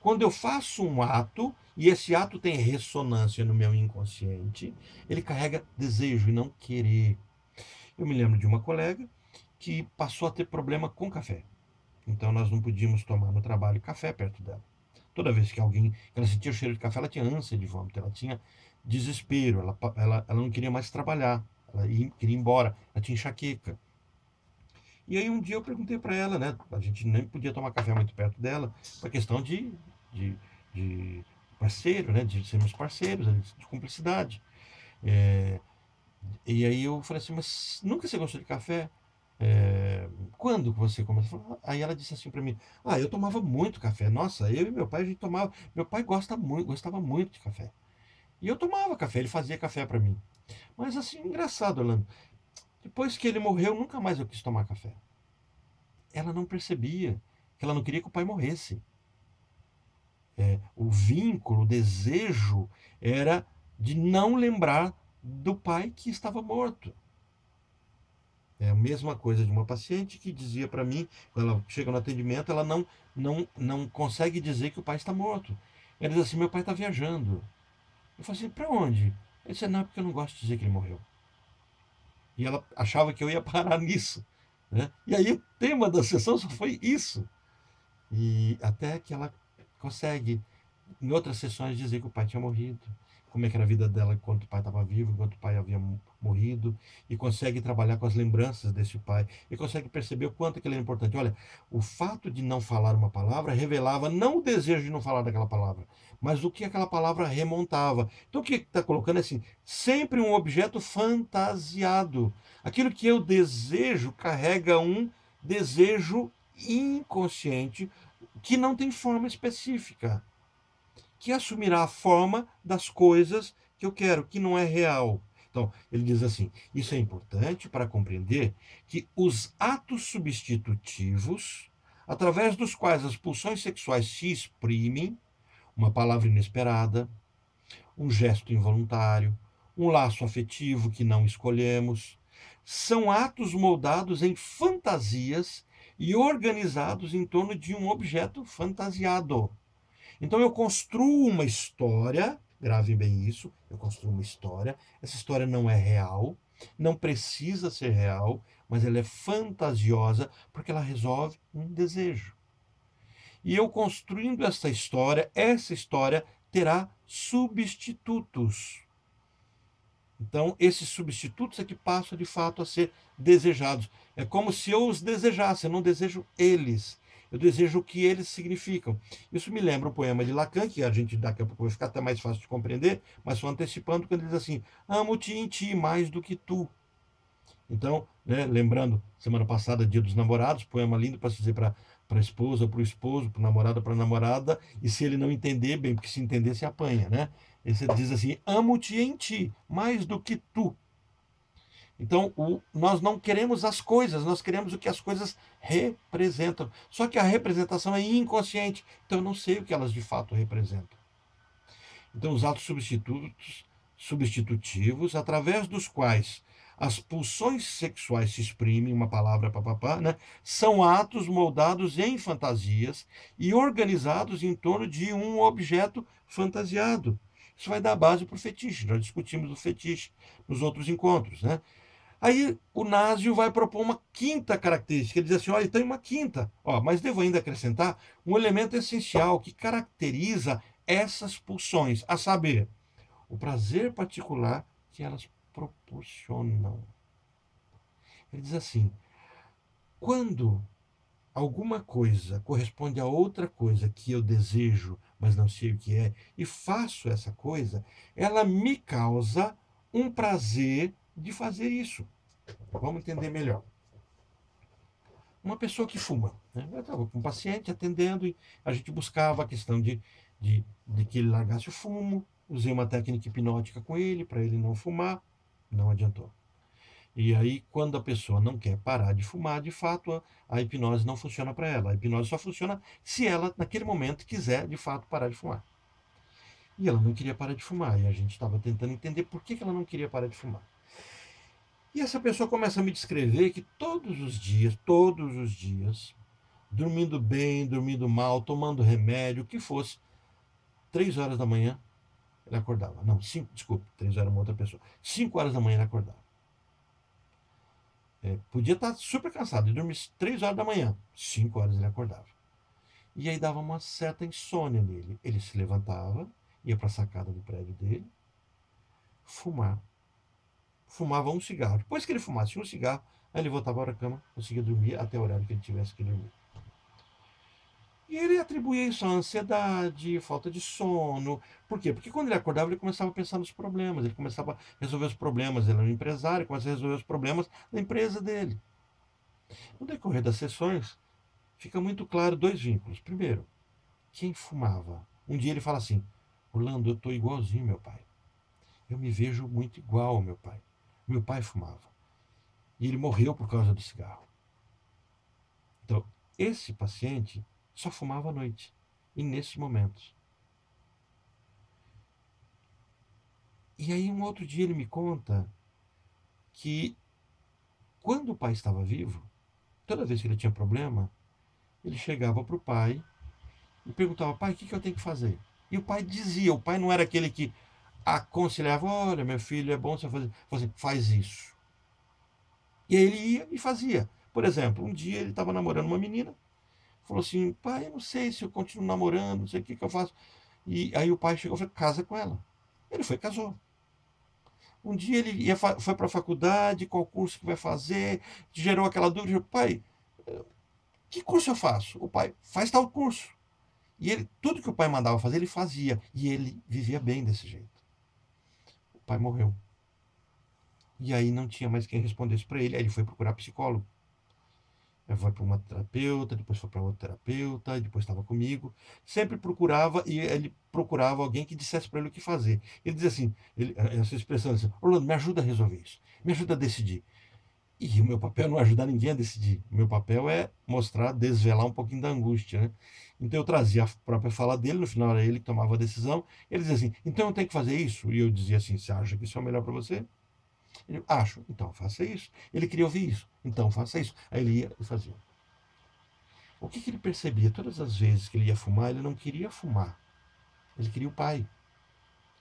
Quando eu faço um ato, e esse ato tem ressonância no meu inconsciente, ele carrega desejo e não querer. Eu me lembro de uma colega que passou a ter problema com café. Então nós não podíamos tomar no trabalho café perto dela. Toda vez que ela sentia o cheiro de café, ela tinha ânsia de vômito, ela tinha desespero, ela não queria mais trabalhar, queria ir embora, ela tinha enxaqueca. E aí um dia eu perguntei para ela, né? A gente nem podia tomar café muito perto dela, por questão de, de parceiro, né? De sermos parceiros, de cumplicidade. É, e aí eu falei assim, mas nunca você gostou de café? Quando você começou? Aí ela disse assim para mim, eu tomava muito café. Nossa, eu e meu pai, a gente tomava. Meu pai gostava muito de café. E eu tomava café, ele fazia café para mim. Mas assim, engraçado, Orlando. Depois que ele morreu, nunca mais eu quis tomar café. Ela não percebia que ela não queria que o pai morresse. O vínculo, o desejo era de não lembrar do pai que estava morto. É a mesma coisa de uma paciente que dizia para mim, quando ela chega no atendimento, ela não consegue dizer que o pai está morto. Ela diz assim, meu pai está viajando. Eu falei assim, para onde? Ele disse, não, porque eu não gosto de dizer que ele morreu. E ela achava que eu ia parar nisso. Né? E aí o tema da sessão só foi isso. E até que ela consegue, em outras sessões, dizer que o pai tinha morrido, como é que era a vida dela enquanto o pai estava vivo, enquanto o pai havia morrido, e consegue trabalhar com as lembranças desse pai, e consegue perceber o quanto que ele é importante. Olha, o fato de não falar uma palavra revelava não o desejo de não falar daquela palavra, mas o que aquela palavra remontava. Então o que está colocando é assim, sempre um objeto fantasiado. Aquilo que eu desejo carrega um desejo inconsciente que não tem forma específica, que assumirá a forma das coisas que eu quero, que não é real. Então, ele diz assim: isso é importante para compreender que os atos substitutivos, através dos quais as pulsões sexuais se exprimem, uma palavra inesperada, um gesto involuntário, um laço afetivo que não escolhemos, são atos moldados em fantasias e organizados em torno de um objeto fantasiado. Então eu construo uma história, grave bem isso, eu construo uma história, essa história não é real, não precisa ser real, mas ela é fantasiosa porque ela resolve um desejo. E eu construindo essa história terá substitutos. Então, esses substitutos é que passam de fato a ser desejados. É como se eu os desejasse, eu não desejo eles. Eu desejo o que eles significam. Isso me lembra o poema de Lacan, que a gente daqui a pouco vai ficar até mais fácil de compreender, mas só antecipando, quando ele diz assim: amo-te em ti mais do que tu. Então, né, lembrando, semana passada, Dia dos Namorados, poema lindo para se dizer para a esposa, para o esposo, para o namorado, para a namorada, e se ele não entender, bem, porque se entender, se apanha, né? Ele diz assim: amo-te em ti mais do que tu. Então, nós não queremos as coisas, nós queremos o que as coisas representam. Só que a representação é inconsciente, então eu não sei o que elas de fato representam. Então, os atos substitutivos, através dos quais as pulsões sexuais se exprimem, uma palavra papapá, né, são atos moldados em fantasias e organizados em torno de um objeto fantasiado. Isso vai dar base para o fetiche. Nós discutimos o fetiche nos outros encontros, né? Aí o Násio vai propor uma quinta característica. Ele diz assim: olha, tem uma quinta, mas devo ainda acrescentar um elemento essencial que caracteriza essas pulsões, a saber, o prazer particular que elas proporcionam. Ele diz assim: quando alguma coisa corresponde a outra coisa que eu desejo, mas não sei o que é, e faço essa coisa, ela me causa um prazer de fazer isso. Vamos entender melhor. Uma pessoa que fuma, né? Eu estava com um paciente atendendo e a gente buscava a questão de que ele largasse o fumo, usei uma técnica hipnótica com ele para ele não fumar. Não adiantou. E aí, quando a pessoa não quer parar de fumar, de fato, a hipnose não funciona para ela. A hipnose só funciona se ela, naquele momento, quiser, de fato, parar de fumar. E ela não queria parar de fumar. E a gente estava tentando entender por que ela não queria parar de fumar. E essa pessoa começa a me descrever que todos os dias, dormindo bem, dormindo mal, tomando remédio, o que fosse, 3 horas da manhã, ele acordava. Não, 5, desculpa, 3 horas é uma outra pessoa. 5 horas da manhã ele acordava. Podia estar super cansado e dormir 3 horas da manhã. 5 horas ele acordava. E aí dava uma certa insônia nele. Ele se levantava, ia para a sacada do prédio dele, fumar. Fumava um cigarro. Depois que ele fumasse um cigarro, aí ele voltava para a cama, conseguia dormir até o horário que ele tivesse que dormir. E ele atribuía isso à ansiedade, falta de sono. Por quê? Porque quando ele acordava, ele começava a pensar nos problemas, ele começava a resolver os problemas. Ele era um empresário, começava a resolver os problemas da empresa dele. No decorrer das sessões, fica muito claro dois vínculos. Primeiro, quem fumava? Um dia ele fala assim: Orlando, eu estou igualzinho meu pai. Eu me vejo muito igual ao meu pai. Meu pai fumava. E ele morreu por causa do cigarro. Então, esse paciente só fumava à noite. E nesses momentos. E aí, um outro dia, ele me conta que, quando o pai estava vivo, toda vez que ele tinha problema, ele chegava para o pai e perguntava: pai, o que eu tenho que fazer? E o pai dizia. O pai não era aquele que aconselhava: olha, meu filho, é bom você fazer, faz isso. E aí ele ia e fazia. Por exemplo, um dia ele estava namorando uma menina, falou assim: pai, eu não sei se eu continuo namorando, não sei o que eu faço. E aí o pai chegou e falou: casa com ela. Ele foi e casou. Um dia ele foi para a faculdade, qual curso que vai fazer, gerou aquela dúvida: pai, que curso eu faço? O pai: faz tal curso. E ele, tudo que o pai mandava fazer, ele fazia. E ele vivia bem desse jeito. O pai morreu. E aí não tinha mais quem respondesse para ele. Aí ele foi procurar psicólogo. Foi para uma terapeuta, depois foi para outra terapeuta, depois estava comigo. Sempre procurava, e ele procurava alguém que dissesse para ele o que fazer. Ele dizia assim, essa expressão assim: Orlando, me ajuda a resolver isso, me ajuda a decidir. E o meu papel não é ajudar ninguém a decidir. O meu papel é mostrar, desvelar um pouquinho da angústia, né? Então eu trazia a própria fala dele, no final era ele que tomava a decisão. Ele dizia assim: então eu tenho que fazer isso? E eu dizia assim: você acha que isso é o melhor para você? Ele: acho, então faça isso. Ele queria ouvir isso, então faça isso. Aí ele ia e fazia. O que ele percebia? Todas as vezes que ele ia fumar, ele não queria fumar. Ele queria o pai.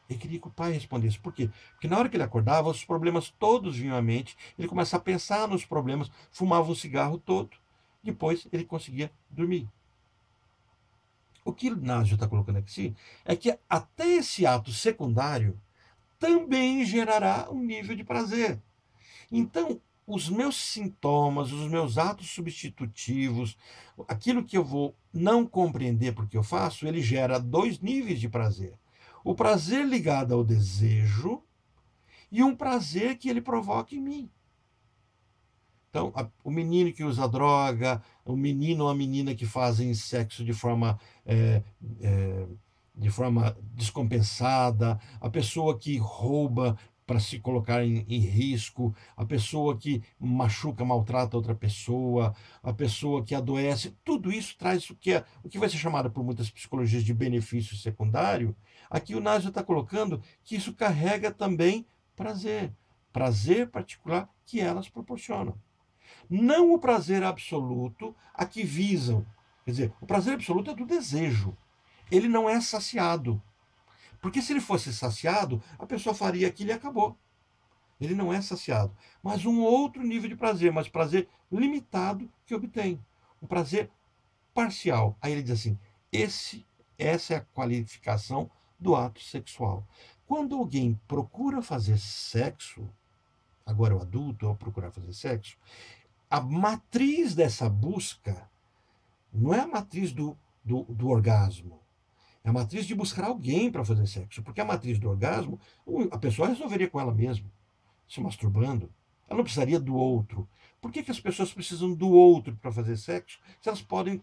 Ele queria que o pai respondesse. Por quê? Porque na hora que ele acordava, os problemas todos vinham à mente, ele começava a pensar nos problemas, fumava o cigarro todo, depois ele conseguia dormir. O que o Inácio está colocando aqui é que até esse ato secundário também gerará um nível de prazer. Então, os meus sintomas, os meus atos substitutivos, aquilo que eu vou não compreender porque eu faço, ele gera dois níveis de prazer. O prazer ligado ao desejo e um prazer que ele provoca em mim. Então, o menino que usa droga, o menino ou a menina que fazem sexo de forma descompensada, a pessoa que rouba para se colocar em risco, a pessoa que machuca, maltrata outra pessoa, a pessoa que adoece, tudo isso traz o que vai ser chamado por muitas psicologias de benefício secundário. Aqui o Násio está colocando que isso carrega também prazer particular que elas proporcionam. Não o prazer absoluto a que visam. Quer dizer, o prazer absoluto é do desejo. Ele não é saciado. Porque se ele fosse saciado, a pessoa faria aquilo e acabou. Ele não é saciado. Mas um outro nível de prazer, mas prazer limitado que obtém. Um prazer parcial. Aí ele diz assim: essa é a qualificação do ato sexual. Quando alguém procura fazer sexo, agora o adulto, ao procurar fazer sexo, a matriz dessa busca não é a matriz do orgasmo. É a matriz de buscar alguém para fazer sexo. Porque a matriz do orgasmo, a pessoa resolveria com ela mesma, se masturbando. Ela não precisaria do outro. Por que as pessoas precisam do outro para fazer sexo, se elas podem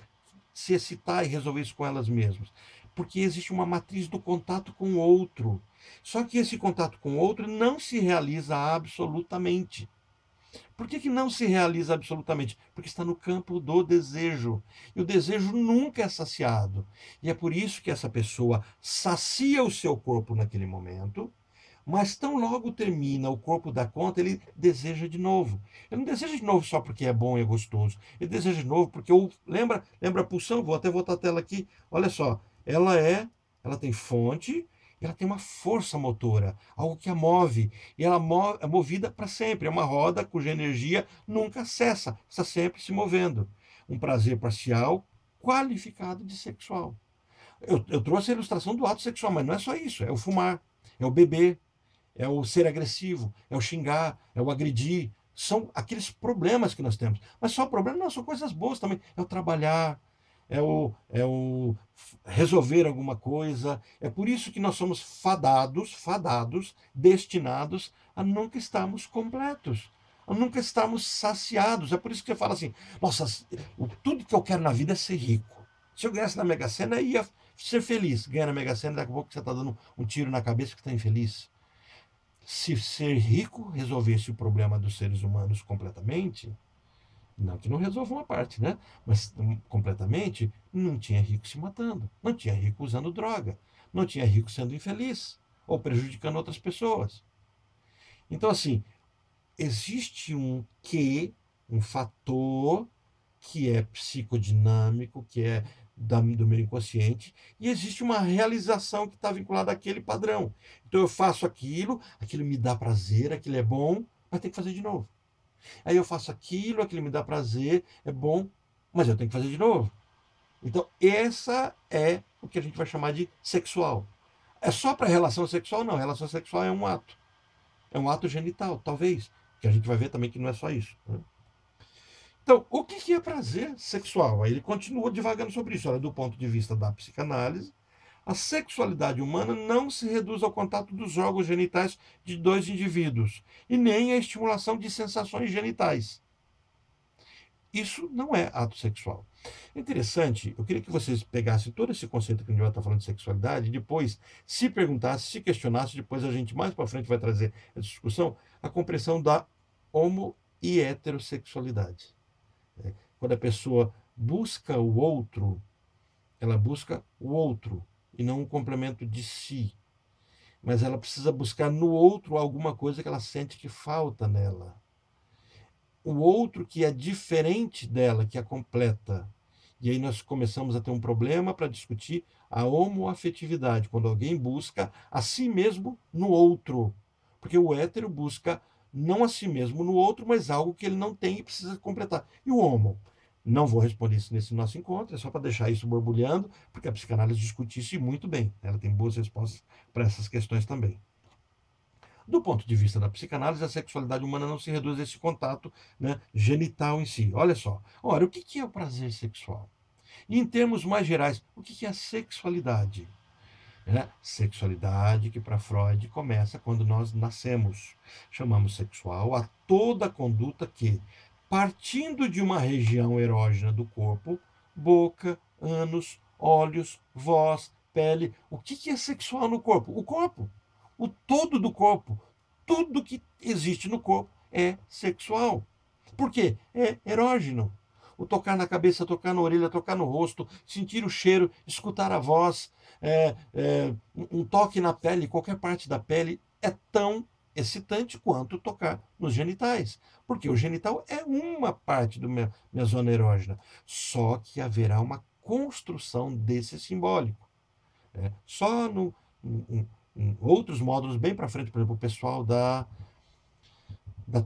se excitar e resolver isso com elas mesmas? Porque existe uma matriz do contato com o outro. Só que esse contato com o outro não se realiza absolutamente. Por que não se realiza absolutamente? Porque está no campo do desejo. E o desejo nunca é saciado. E é por isso que essa pessoa sacia o seu corpo naquele momento, mas tão logo termina, o corpo dá conta, ele deseja de novo. Ele não deseja de novo só porque é bom e é gostoso. Ele deseja de novo porque, lembra a pulsão? Vou até voltar a tela aqui. Olha só, ela tem fonte, ela tem uma força motora, algo que a move. E ela é movida para sempre. É uma roda cuja energia nunca cessa, está sempre se movendo. Um prazer parcial qualificado de sexual. Eu trouxe a ilustração do ato sexual, mas não é só isso. É o fumar, é o beber, é o ser agressivo, é o xingar, é o agredir. São aqueles problemas que nós temos. Mas só problema não, são coisas boas também. É o trabalhar, é o resolver alguma coisa. É por isso que nós somos fadados, destinados a nunca estarmos completos, a nunca estarmos saciados. É por isso que você fala assim, nossa, tudo que eu quero na vida é ser rico. Se eu ganhasse na Mega Sena, eu ia ser feliz. Ganha na Mega Sena, daqui a pouco você está dando um tiro na cabeça que está infeliz. Se ser rico resolvesse o problema dos seres humanos completamente, não que não resolva uma parte, né? Mas completamente, não tinha rico se matando, não tinha rico usando droga, não tinha rico sendo infeliz ou prejudicando outras pessoas. Então, assim, existe um fator que é psicodinâmico, que é do meu inconsciente, e existe uma realização que está vinculada àquele padrão. Então eu faço aquilo me dá prazer, aquilo é bom, mas tem que fazer de novo. Aí eu faço aquilo me dá prazer, é bom, mas eu tenho que fazer de novo. Então essa é o que a gente vai chamar de sexual. É só para relação sexual? Não, relação sexual é um ato. É um ato genital, talvez, que a gente vai ver também que não é só isso, né? Então, o que é prazer sexual? Aí ele continua divagando sobre isso. Olha, do ponto de vista da psicanálise, a sexualidade humana não se reduz ao contato dos órgãos genitais de dois indivíduos, e nem à estimulação de sensações genitais. Isso não é ato sexual. É interessante, eu queria que vocês pegassem todo esse conceito que a gente vai estar falando de sexualidade, e depois se perguntasse, se questionasse, depois a gente mais para frente vai trazer essa discussão, a compreensão da homo e heterossexualidade. Quando a pessoa busca o outro, ela busca o outro e não um complemento de si. Mas ela precisa buscar no outro alguma coisa que ela sente que falta nela. O outro que é diferente dela, que a completa. E aí nós começamos a ter um problema para discutir a homoafetividade, quando alguém busca a si mesmo no outro. Porque o hétero busca não a si mesmo no outro, mas algo que ele não tem e precisa completar. E o homo? Não vou responder isso nesse nosso encontro, é só para deixar isso borbulhando, porque a psicanálise discute isso e muito bem. Ela tem boas respostas para essas questões também. Do ponto de vista da psicanálise, a sexualidade humana não se reduz a esse contato, né, genital em si. Olha só. Ora, o que é o prazer sexual? E em termos mais gerais, o que é a sexualidade? Sexualidade, que para Freud começa quando nós nascemos. Chamamos sexual a toda conduta que, partindo de uma região erógena do corpo, boca, ânus, olhos, voz, pele. O que é sexual no corpo? O corpo. O todo do corpo. Tudo que existe no corpo é sexual. Por quê? É erógeno. O tocar na cabeça, tocar na orelha, tocar no rosto, sentir o cheiro, escutar a voz, um toque na pele, qualquer parte da pele, é tão excitante quanto tocar nos genitais. Porque o genital é uma parte da minha zona erógena. Só que haverá uma construção desse simbólico. Só em outros módulos, bem para frente, por exemplo, o pessoal da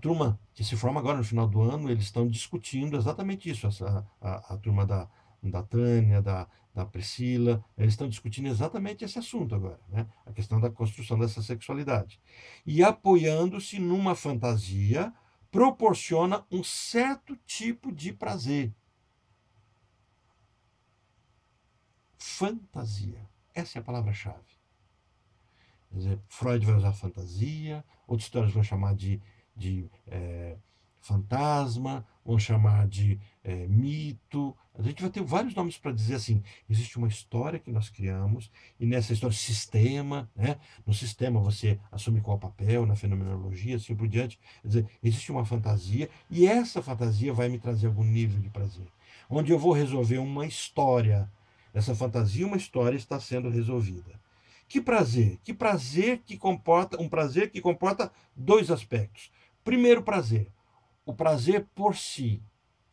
turma que se forma agora no final do ano, eles estão discutindo exatamente isso. A turma da Tânia, da Priscila, eles estão discutindo exatamente esse assunto agora, né? A questão da construção dessa sexualidade. E apoiando-se numa fantasia, proporciona um certo tipo de prazer. Fantasia. Essa é a palavra-chave. Freud vai usar fantasia, outros teóricos vão chamar de fantasma, vamos chamar de mito. A gente vai ter vários nomes para dizer assim, existe uma história que nós criamos, e nessa história, sistema, né? No sistema você assume qual papel, na fenomenologia, assim por diante. Quer dizer, existe uma fantasia, e essa fantasia vai me trazer algum nível de prazer, onde eu vou resolver uma história. Essa fantasia, uma história está sendo resolvida. Que prazer? Que prazer que comporta, um prazer que comporta dois aspectos. Primeiro prazer, o prazer por si,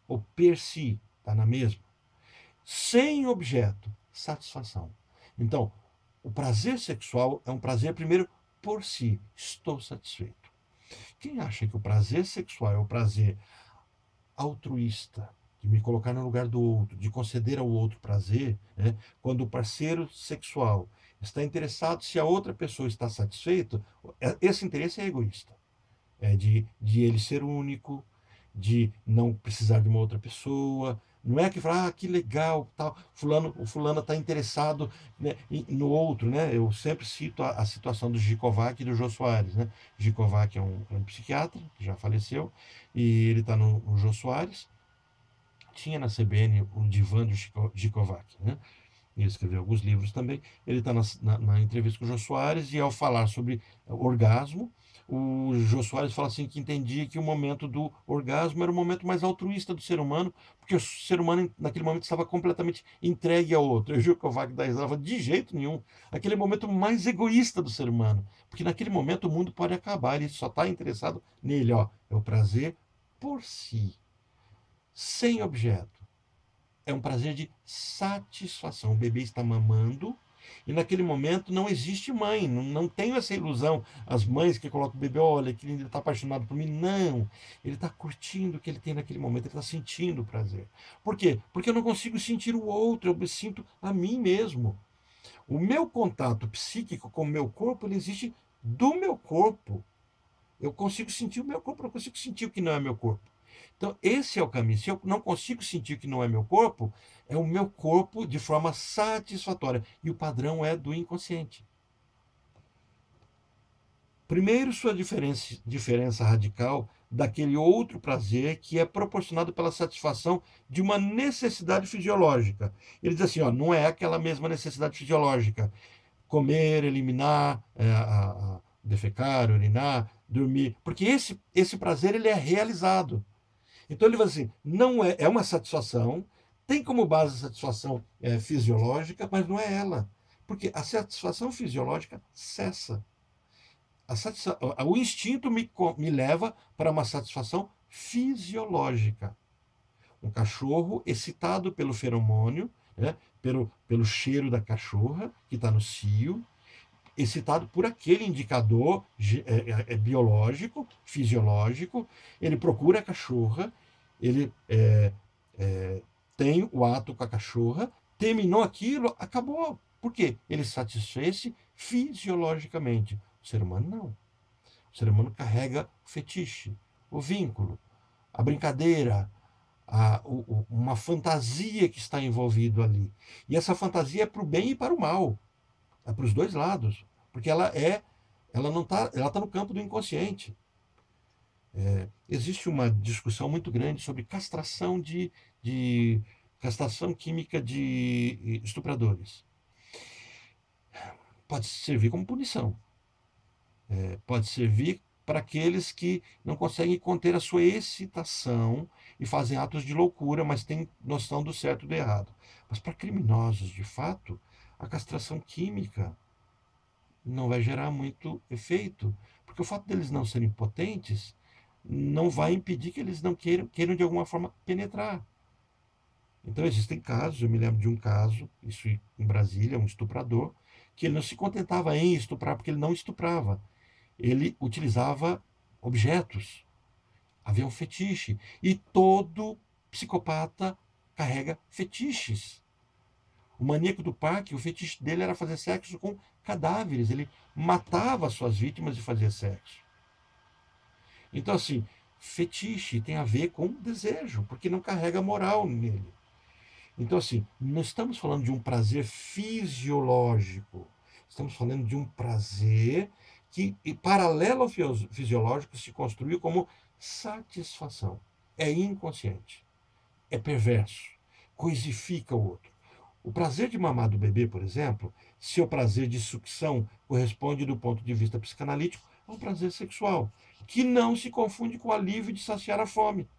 ou per si, está na mesma. Sem objeto, satisfação. Então, o prazer sexual é um prazer, primeiro, por si. Estou satisfeito. Quem acha que o prazer sexual é o prazer altruísta, de me colocar no lugar do outro, de conceder ao outro prazer, né? Quando o parceiro sexual está interessado se a outra pessoa está satisfeita, esse interesse é egoísta. É de ele ser único, de não precisar de uma outra pessoa. Não é que fala, que legal, tal, o fulano está interessado, né, no outro, né? Eu sempre cito a situação do Gicovac e do Jô Soares, né? Gicovac é um psiquiatra que já faleceu, e ele está no Jô Soares. Tinha na CBN o divã do Gicovac, né? Ele escreveu alguns livros também. Ele está na entrevista com o Jô Soares, e ao falar sobre orgasmo, o Jô Soares fala assim que entendia que o momento do orgasmo era o momento mais altruísta do ser humano, porque o ser humano naquele momento estava completamente entregue ao outro. E o Gil Kovac da risada, de jeito nenhum, aquele momento mais egoísta do ser humano, porque naquele momento o mundo pode acabar, ele só está interessado nele, ó, é o prazer por si, sem objeto. É um prazer de satisfação. O bebê está mamando, e naquele momento não existe mãe, não tenho essa ilusão. As mães que colocam o bebê, olha, que ele está apaixonado por mim. Não, ele está curtindo o que ele tem naquele momento, ele está sentindo o prazer. Por quê? Porque eu não consigo sentir o outro, eu me sinto a mim mesmo. O meu contato psíquico com o meu corpo, ele existe do meu corpo. Eu consigo sentir o meu corpo, eu consigo sentir o que não é meu corpo. Então, esse é o caminho. Se eu não consigo sentir que não é meu corpo, é o meu corpo de forma satisfatória. E o padrão é do inconsciente. Primeiro, sua diferença radical daquele outro prazer que é proporcionado pela satisfação de uma necessidade fisiológica. Ele diz assim, ó, não é aquela mesma necessidade fisiológica. Comer, eliminar, defecar, urinar, dormir. Porque esse prazer ele é realizado. Então ele vai assim, não é uma satisfação, tem como base a satisfação fisiológica, mas não é ela. Porque a satisfação fisiológica cessa. O instinto me leva para uma satisfação fisiológica. Um cachorro excitado pelo feromônio, né, pelo cheiro da cachorra, que está no cio, excitado por aquele indicador biológico, fisiológico, ele procura a cachorra, ele tem o ato com a cachorra, terminou aquilo, acabou. Por quê? Ele satisfez-se fisiologicamente. O ser humano não. O ser humano carrega o fetiche, o vínculo, a brincadeira, uma fantasia que está envolvido ali. E essa fantasia é para o bem e para o mal. É para os dois lados, porque ela não tá, ela está no campo do inconsciente. Existe uma discussão muito grande sobre castração química de estupradores. Pode servir como punição. Pode servir para aqueles que não conseguem conter a sua excitação e fazem atos de loucura, mas têm noção do certo e do errado. Mas para criminosos, de fato, a castração química não vai gerar muito efeito, porque o fato deles não serem potentes não vai impedir que eles não queiram de alguma forma penetrar. Então existem casos, eu me lembro de um caso, isso em Brasília, um estuprador, que ele não se contentava em estuprar, porque ele não estuprava. Ele utilizava objetos. Havia um fetiche. E todo psicopata carrega fetiches. O maníaco do parque, o fetiche dele era fazer sexo com cadáveres. Ele matava suas vítimas e fazia sexo. Então, assim, fetiche tem a ver com desejo, porque não carrega moral nele. Então, assim, não estamos falando de um prazer fisiológico. Estamos falando de um prazer que, paralelo ao fisiológico, se construiu como satisfação. É inconsciente, é perverso, coisifica o outro. O prazer de mamar do bebê, por exemplo, se o prazer de sucção corresponde do ponto de vista psicanalítico a um prazer sexual, que não se confunde com o alívio de saciar a fome.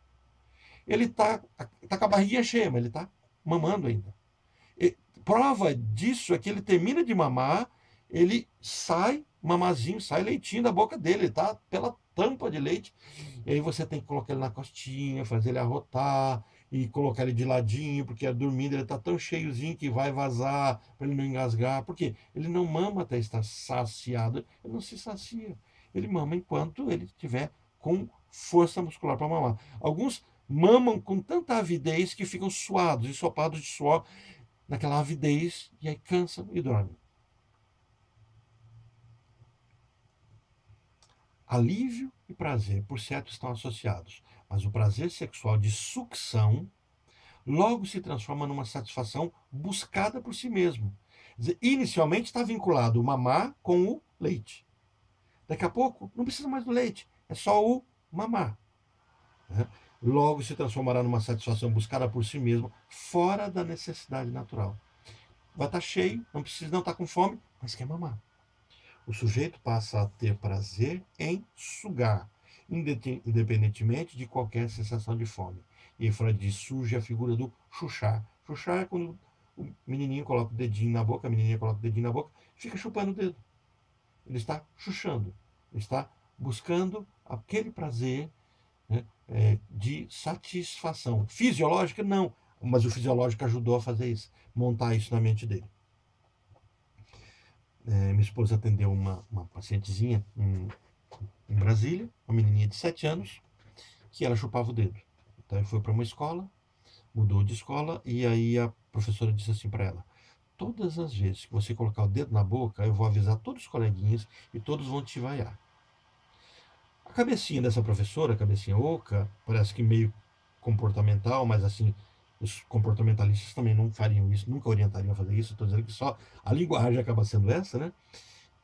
Ele tá com a barriguinha cheia, mas ele está mamando ainda. E prova disso é que ele termina de mamar, ele sai mamazinho, sai leitinho da boca dele, ele está pela tampa de leite. E aí você tem que colocar ele na costinha, fazer ele arrotar e colocar ele de ladinho, porque dormindo ele está tão cheiozinho que vai vazar para ele não engasgar. Por quê? Ele não mama até estar saciado, ele não se sacia. Ele mama enquanto ele estiver com força muscular para mamar. Alguns mamam com tanta avidez que ficam suados, ensopados de suor, naquela avidez, e aí cansam e dormem. Alívio e prazer, por certo, estão associados, mas o prazer sexual de sucção logo se transforma numa satisfação buscada por si mesmo. Quer dizer, inicialmente está vinculado o mamar com o leite. Daqui a pouco não precisa mais do leite, é só o mamar. Logo se transformará numa satisfação buscada por si mesmo, fora da necessidade natural. Vai estar cheio, não precisa, não está com fome, mas quer mamar. O sujeito passa a ter prazer em sugar, independentemente de qualquer sensação de fome. E Freud diz, surge a figura do chuchar. Chuchar é quando o menininho coloca o dedinho na boca, a menininha coloca o dedinho na boca, fica chupando o dedo. Ele está chuchando, ele está buscando aquele prazer, né, de satisfação. Fisiológica, não, mas o fisiológico ajudou a fazer isso, montar isso na mente dele. Minha esposa atendeu uma pacientezinha em Brasília, uma menininha de 7 anos, que ela chupava o dedo. Então, ele foi para uma escola, mudou de escola, e aí a professora disse assim para ela, todas as vezes que você colocar o dedo na boca, eu vou avisar todos os coleguinhas e todos vão te vaiar. A cabecinha dessa professora, a cabecinha oca, parece que meio comportamental, mas assim, os comportamentalistas também não fariam isso, nunca orientariam a fazer isso, estou dizendo que só a linguagem acaba sendo essa, né?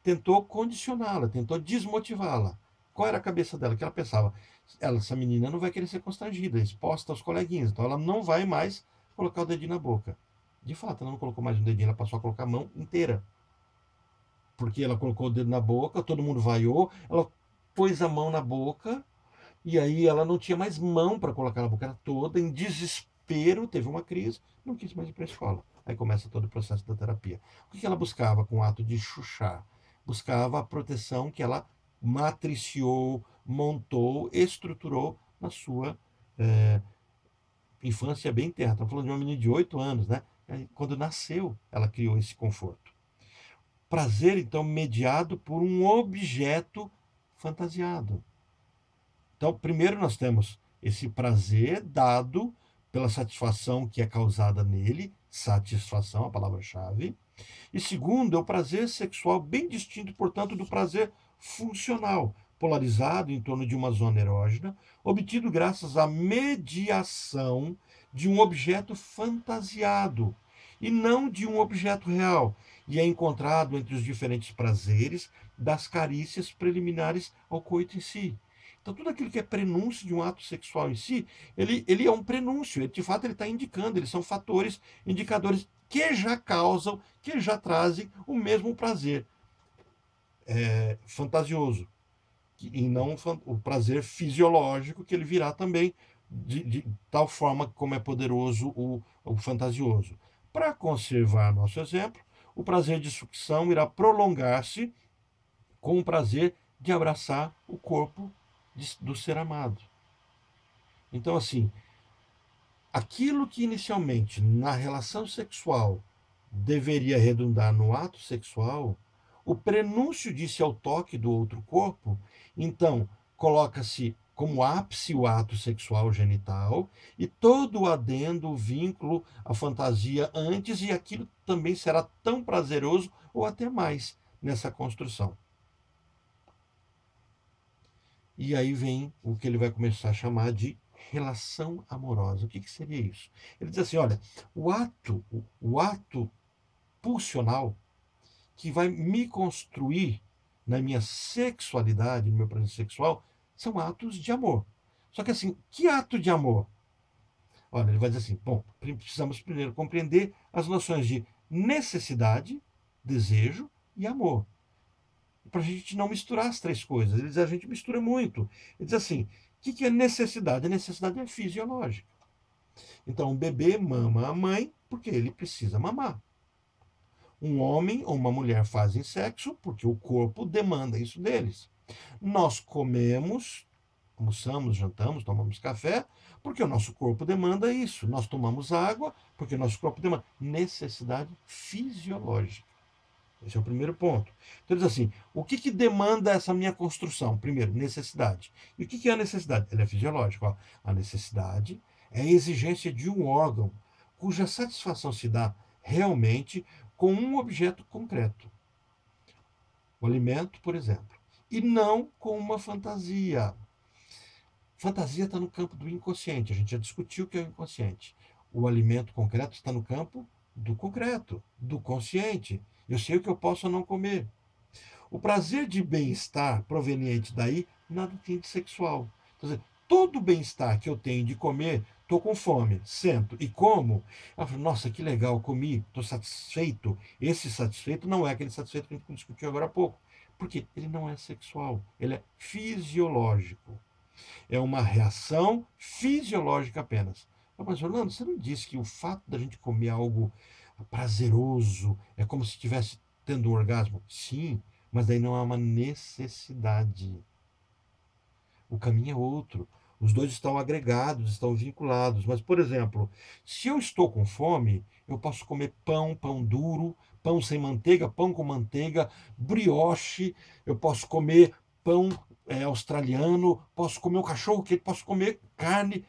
Tentou condicioná-la, tentou desmotivá-la. Qual era a cabeça dela? Que ela pensava, essa menina não vai querer ser constrangida, exposta aos coleguinhas, então ela não vai mais colocar o dedinho na boca. De fato, ela não colocou mais um dedinho, ela passou a colocar a mão inteira. Porque ela colocou o dedo na boca, todo mundo vaiou, ela pôs a mão na boca, e aí ela não tinha mais mão para colocar na boca, era toda em desespero, teve uma crise, não quis mais ir para a escola. Aí começa todo o processo da terapia. O que ela buscava com o ato de chuchar? Buscava a proteção que ela matriciou, montou, estruturou na sua infância bem terra. Estamos falando de uma menina de 8 anos, né? Quando nasceu, ela criou esse conforto. Prazer, então, mediado por um objeto fantasiado. Então, primeiro nós temos esse prazer dado pela satisfação que é causada nele, satisfação, a palavra-chave. E segundo, é o prazer sexual bem distinto, portanto, do prazer funcional, polarizado em torno de uma zona erógena, obtido graças à mediação de um objeto fantasiado e não de um objeto real, e é encontrado entre os diferentes prazeres das carícias preliminares ao coito em si. Então, tudo aquilo que é prenúncio de um ato sexual em si, ele é um prenúncio, de fato ele está indicando, eles são fatores, indicadores que já causam, que já trazem o mesmo prazer fantasioso, e não o prazer fisiológico, que ele virá também de tal forma como é poderoso o fantasioso. Para conservar nosso exemplo, o prazer de sucção irá prolongar-se com o prazer de abraçar o corpo do ser amado. Então, assim, aquilo que inicialmente na relação sexual deveria redundar no ato sexual, o prenúncio disso é o toque do outro corpo, então coloca-se como ápice o ato sexual genital e todo o adendo, o vínculo, a fantasia antes, e aquilo também será tão prazeroso ou até mais nessa construção. E aí vem o que ele vai começar a chamar de relação amorosa. O que seria isso? Ele diz assim, olha, o ato pulsional que vai me construir na minha sexualidade, no meu prazer sexual, são atos de amor. Só que assim, que ato de amor? Olha, ele vai dizer assim, bom, precisamos primeiro compreender as noções de necessidade, desejo e amor. Para a gente não misturar as três coisas. Ele diz, a gente mistura muito. Ele diz assim, o que é necessidade? A necessidade é fisiológica. Então, o bebê mama a mãe porque ele precisa mamar. Um homem ou uma mulher fazem sexo porque o corpo demanda isso deles. Nós comemos, almoçamos, jantamos, tomamos café, porque o nosso corpo demanda isso. Nós tomamos água porque o nosso corpo demanda. Necessidade fisiológica. Esse é o primeiro ponto. Então, diz assim, o que demanda essa minha construção? Primeiro, necessidade. E o que é a necessidade? Ela é fisiológica. Ó. A necessidade é a exigência de um órgão cuja satisfação se dá realmente com um objeto concreto. O alimento, por exemplo. E não com uma fantasia. Fantasia está no campo do inconsciente. A gente já discutiu o que é o inconsciente. O alimento concreto está no campo do concreto, do consciente. Eu sei o que eu posso ou não comer. O prazer de bem-estar proveniente daí nada tem de sexual. Então, todo bem-estar que eu tenho de comer, estou com fome, sento e como, eu falo, nossa, que legal, comi, estou satisfeito. Esse satisfeito não é aquele satisfeito que a gente discutiu agora há pouco. Porque ele não é sexual, ele é fisiológico. É uma reação fisiológica apenas. Mas, Orlando, você não disse que o fato da gente comer algo prazeroso é como se estivesse tendo um orgasmo? Sim, mas daí não é uma necessidade. O caminho é outro. Os dois estão agregados, estão vinculados. Mas, por exemplo, se eu estou com fome, eu posso comer pão, pão duro, pão sem manteiga, pão com manteiga, brioche, eu posso comer pão australiano, posso comer um cachorro quente, posso comer carne,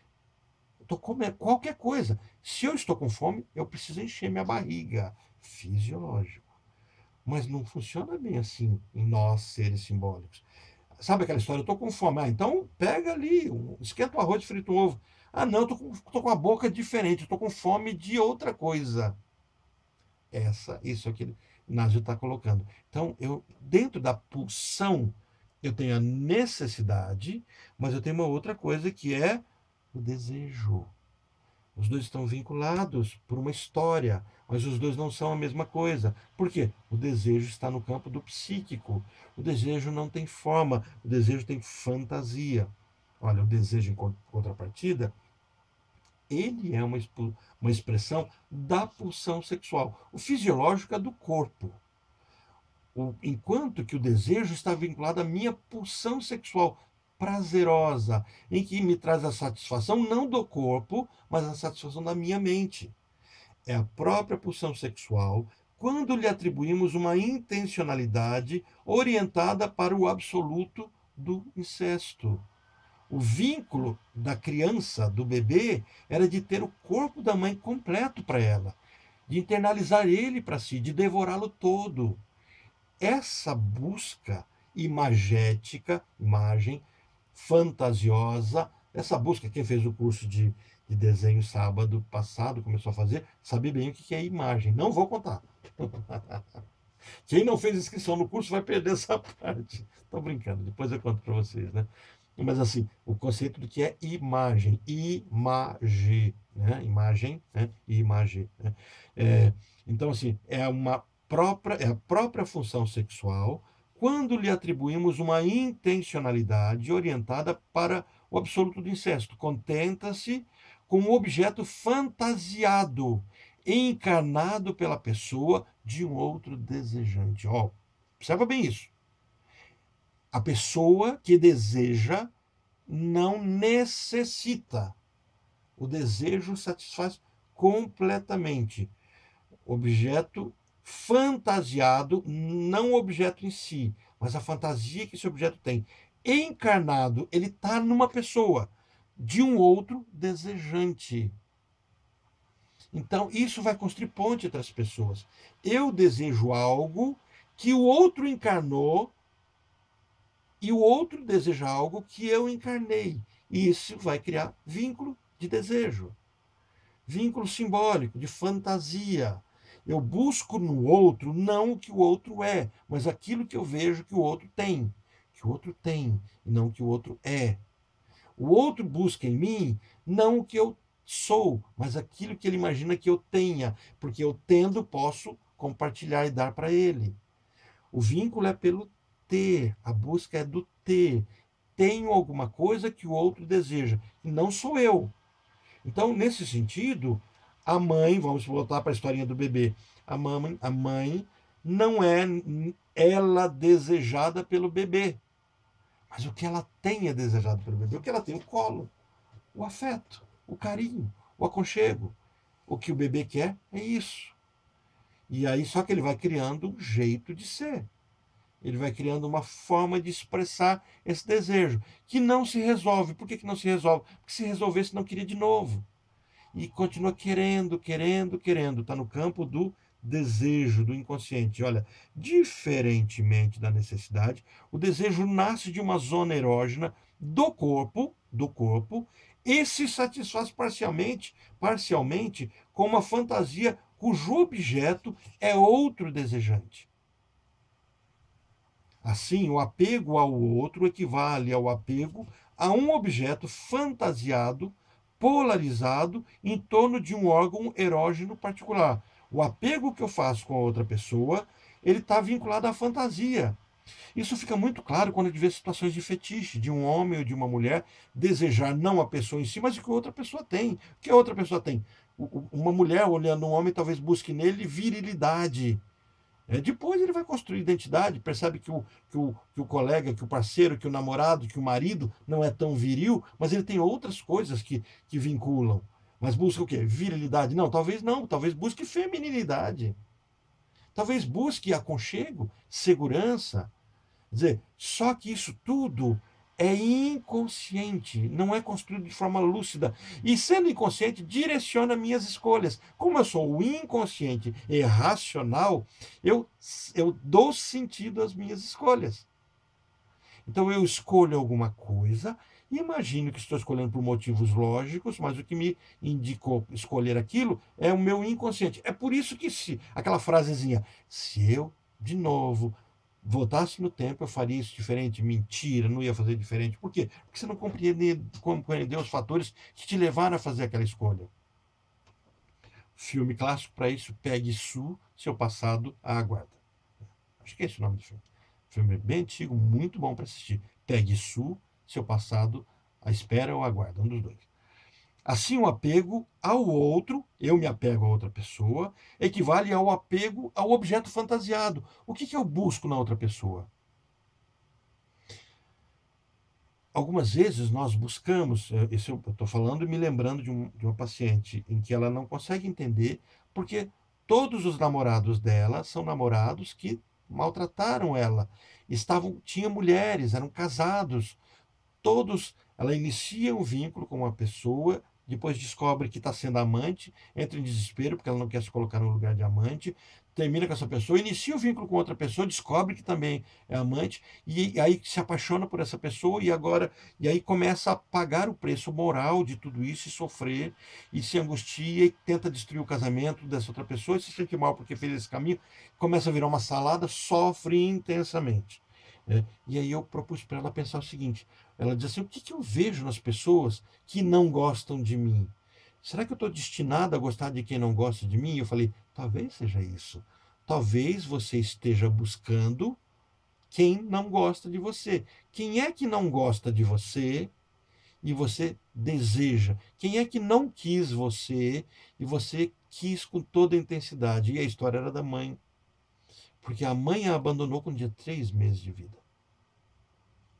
estou comendo qualquer coisa. Se eu estou com fome, eu preciso encher minha barriga. Fisiológico. Mas não funciona bem assim em nós, seres simbólicos. Sabe aquela história? Eu estou com fome. Ah, então pega ali, esquenta o arroz e frita um ovo. Ah, não, eu tô com a boca diferente, eu estou com fome de outra coisa. Isso aqui Inácio está colocando. Então, dentro da pulsão, eu tenho a necessidade, mas eu tenho uma outra coisa que é o desejo. Os dois estão vinculados por uma história, mas os dois não são a mesma coisa. Por quê? O desejo está no campo do psíquico. O desejo não tem forma, o desejo tem fantasia. Olha, o desejo em contrapartida, ele é uma expressão da pulsão sexual. O fisiológico é do corpo. Enquanto que o desejo está vinculado à minha pulsão sexual prazerosa, em que me traz a satisfação não do corpo, mas a satisfação da minha mente. É a própria pulsão sexual quando lhe atribuímos uma intencionalidade orientada para o absoluto do incesto. O vínculo da criança, do bebê, era de ter o corpo da mãe completo para ela, de internalizar ele para si, de devorá-lo todo. Essa busca imagética, imagem fantasiosa, essa busca, quem fez o curso de desenho sábado passado, começou a fazer, sabe bem o que é imagem. Não vou contar. Quem não fez inscrição no curso vai perder essa parte. Estou brincando, depois eu conto para vocês, né? Mas assim, o conceito do que é imagem, né? Imagem, né? Imagem, né? Então, assim, é a própria função sexual quando lhe atribuímos uma intencionalidade orientada para o absoluto do incesto. Contenta-se com um objeto fantasiado, encarnado pela pessoa de um outro desejante. Ó, observa bem isso. A pessoa que deseja não necessita. O desejo satisfaz completamente. Objeto fantasiado, não o objeto em si, mas a fantasia que esse objeto tem. Encarnado, ele está numa pessoa, de um outro desejante. Então, isso vai construir ponte entre as pessoas. Eu desejo algo que o outro encarnou e o outro deseja algo que eu encarnei. E isso vai criar vínculo de desejo, vínculo simbólico, de fantasia. Eu busco no outro não o que o outro é, mas aquilo que eu vejo que o outro tem. Que o outro tem, e não que o outro é. O outro busca em mim não o que eu sou, mas aquilo que ele imagina que eu tenha, porque eu tendo posso compartilhar e dar para ele. O vínculo é pelo ter, a busca é do ter. Tenho alguma coisa que o outro deseja, e não sou eu. Então, nesse sentido, a mãe, vamos voltar para a historinha do bebê, a mãe não é ela desejada pelo bebê, mas o que ela tem é desejado pelo bebê, o que ela tem, o colo, o afeto, o carinho, o aconchego. O que o bebê quer é isso. E aí só que ele vai criando um jeito de ser. Ele vai criando uma forma de expressar esse desejo, que não se resolve. Por que não se resolve? Porque se resolvesse, não queria de novo. E continua querendo, querendo, querendo. Está no campo do desejo, do inconsciente. Olha, diferentemente da necessidade, o desejo nasce de uma zona erógena do corpo, e se satisfaz parcialmente com uma fantasia cujo objeto é outro desejante. Assim, o apego ao outro equivale ao apego a um objeto fantasiado, polarizado em torno de um órgão erógeno particular. O apego que eu faço com a outra pessoa, ele está vinculado à fantasia. Isso fica muito claro quando a gente vê situações de fetiche, de um homem ou de uma mulher desejar não a pessoa em si, mas o que a outra pessoa tem. O que a outra pessoa tem? Uma mulher olhando um homem talvez busque nele virilidade. Depois ele vai construir identidade, percebe que o colega, que o parceiro, que o namorado, que o marido não é tão viril, mas ele tem outras coisas que vinculam. Mas busca o quê? Virilidade? Não, talvez busque feminilidade. Talvez busque aconchego, segurança. Quer dizer, só que isso tudo é inconsciente, não é construído de forma lúcida. E sendo inconsciente, direciona minhas escolhas. Como eu sou o inconsciente e racional, eu dou sentido às minhas escolhas. Então eu escolho alguma coisa, imagino que estou escolhendo por motivos lógicos, mas o que me indicou escolher aquilo é o meu inconsciente. É por isso que aquela frasezinha, se eu, de novo, voltasse no tempo, eu faria isso diferente. Mentira, não ia fazer diferente. Por quê? Porque você não compreendeu os fatores que te levaram a fazer aquela escolha. Filme clássico para isso, Pegue Sue, Seu Passado a Aguarda. Acho que é esse o nome do filme. Filme bem antigo, muito bom para assistir. Pegue Sue, Seu Passado à Espera ou Aguarda, um dos dois. Assim, o apego ao outro, eu me apego a outra pessoa, equivale ao apego ao objeto fantasiado. O que eu busco na outra pessoa? Algumas vezes nós buscamos, isso eu estou falando e me lembrando de uma paciente em que ela não consegue entender porque todos os namorados dela são namorados que maltrataram ela. Tinha mulheres, eram casados, todos, ela inicia um vínculo com uma pessoa, depois descobre que está sendo amante, entra em desespero porque ela não quer se colocar no lugar de amante, termina com essa pessoa, inicia o vínculo com outra pessoa, descobre que também é amante, e aí se apaixona por essa pessoa e aí começa a pagar o preço moral de tudo isso e sofrer, e se angustia e tenta destruir o casamento dessa outra pessoa, e se sente mal porque fez esse caminho, começa a virar uma salada, sofre intensamente. E aí eu propus para ela pensar o seguinte, ela diz assim, o que eu vejo nas pessoas que não gostam de mim? Será que eu estou destinado a gostar de quem não gosta de mim? Eu falei, talvez seja isso. Talvez você esteja buscando quem não gosta de você. Quem é que não gosta de você e você deseja? Quem é que não quis você e você quis com toda a intensidade? E a história era da mãe. Porque a mãe a abandonou quando tinha 3 meses de vida.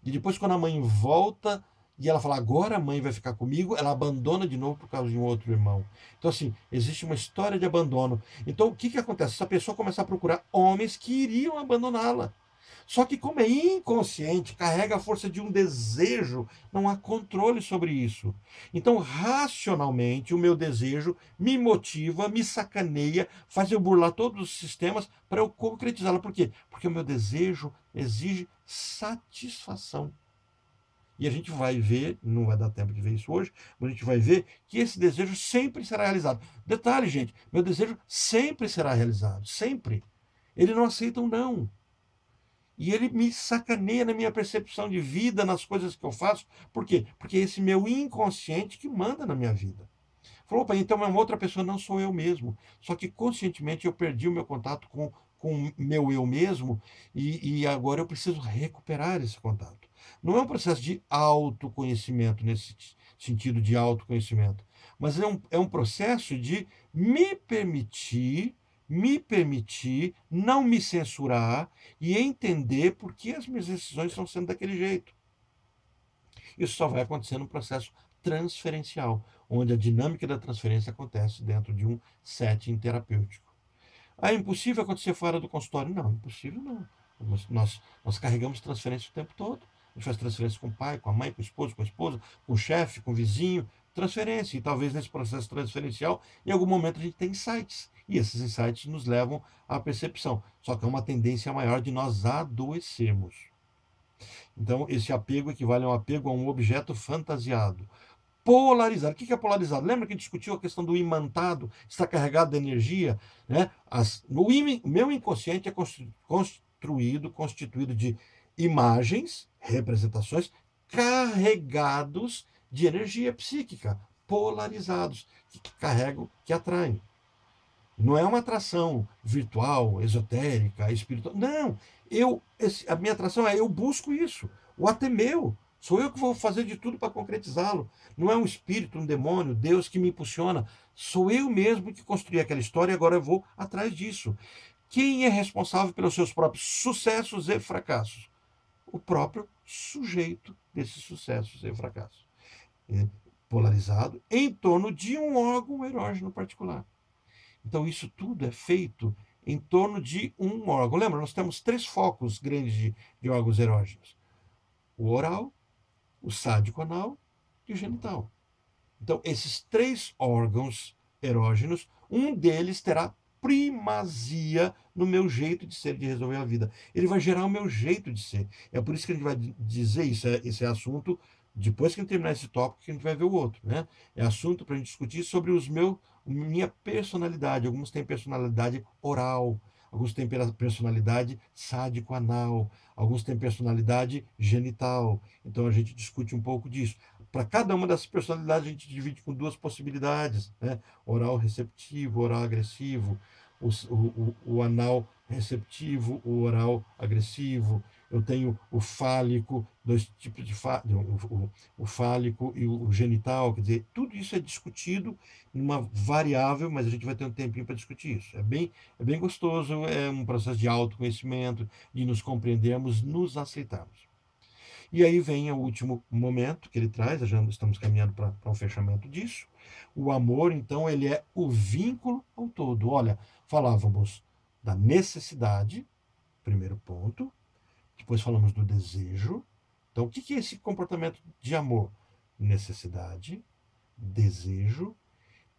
E depois, quando a mãe volta e ela fala, agora a mãe vai ficar comigo, ela abandona de novo por causa de um outro irmão. Então, assim, existe uma história de abandono. Então, o que acontece? Essa pessoa começa a procurar homens que iriam abandoná-la. Só que, como é inconsciente, carrega a força de um desejo, não há controle sobre isso. Então, racionalmente, o meu desejo me motiva, me sacaneia, faz eu burlar todos os sistemas para eu concretizá-la. Por quê? Porque o meu desejo exige satisfação. E a gente vai ver, não vai dar tempo de ver isso hoje, mas a gente vai ver que esse desejo sempre será realizado. Detalhe, gente, meu desejo sempre será realizado, sempre. Ele não aceita um não. E ele me sacaneia na minha percepção de vida, nas coisas que eu faço. Por quê? Porque é esse meu inconsciente que manda na minha vida. Falou, opa, então é uma outra pessoa, não sou eu mesmo. Só que conscientemente eu perdi o meu contato com o meu eu mesmo e agora eu preciso recuperar esse contato. Não é um processo de autoconhecimento, nesse sentido de autoconhecimento, mas é um processo de me permitir, não me censurar e entender por que as minhas decisões estão sendo daquele jeito. Isso só vai acontecer no processo transferencial, onde a dinâmica da transferência acontece dentro de um setting terapêutico. Ah, é impossível acontecer fora do consultório? Não, impossível não. Nós carregamos transferência o tempo todo. A gente faz transferência com o pai, com a mãe, com o esposo, com a esposa, com o chefe, com o vizinho. Transferência. E talvez nesse processo transferencial, em algum momento a gente tem insights. E esses insights nos levam à percepção. Só que é uma tendência maior de nós adoecermos. Então, esse apego equivale a um apego a um objeto fantasiado. Polarizado. O que é polarizado? Lembra que a gente discutiu a questão do imantado, está carregado de energia? Né? O meu inconsciente é constituído de imagens, representações, carregados de energia psíquica, polarizados, que carregam, que atraem. Não é uma atração virtual, esotérica, espiritual. Não, a minha atração é eu busco isso. O ato é meu. Sou eu que vou fazer de tudo para concretizá-lo. Não é um espírito, um demônio, Deus que me impulsiona. Sou eu mesmo que construí aquela história e agora eu vou atrás disso. Quem é responsável pelos seus próprios sucessos e fracassos? O próprio sujeito desses sucessos e fracassos. Polarizado em torno de um órgão erógeno particular. Então, isso tudo é feito em torno de um órgão. Lembra, nós temos 3 focos grandes de órgãos erógenos: o oral, o sádico anal e o genital. Então, esses 3 órgãos erógenos, um deles terá primazia no meu jeito de ser, de resolver a vida. Ele vai gerar o meu jeito de ser. É por isso que a gente vai dizer isso, esse é assunto, depois que a gente terminar esse tópico, que a gente vai ver o outro, né? É assunto para a gente discutir sobre minha personalidade. Alguns têm personalidade oral, alguns têm personalidade sádico-anal, alguns têm personalidade genital. Então a gente discute um pouco disso. Para cada uma dessas personalidades, a gente divide com 2 possibilidades, né? Oral receptivo, oral agressivo, o anal receptivo, o oral agressivo. Eu tenho o fálico, 2 tipos de o fálico e o genital, quer dizer, tudo isso é discutido numa variável, mas a gente vai ter um tempinho para discutir isso. É bem gostoso, é um processo de autoconhecimento, de nos compreendermos, nos aceitarmos. E aí vem o último momento que ele traz, já estamos caminhando para um fechamento disso. O amor, então, ele é o vínculo ao todo. Olha, falávamos da necessidade, primeiro ponto, depois falamos do desejo. Então, o que é esse comportamento de amor? Necessidade, desejo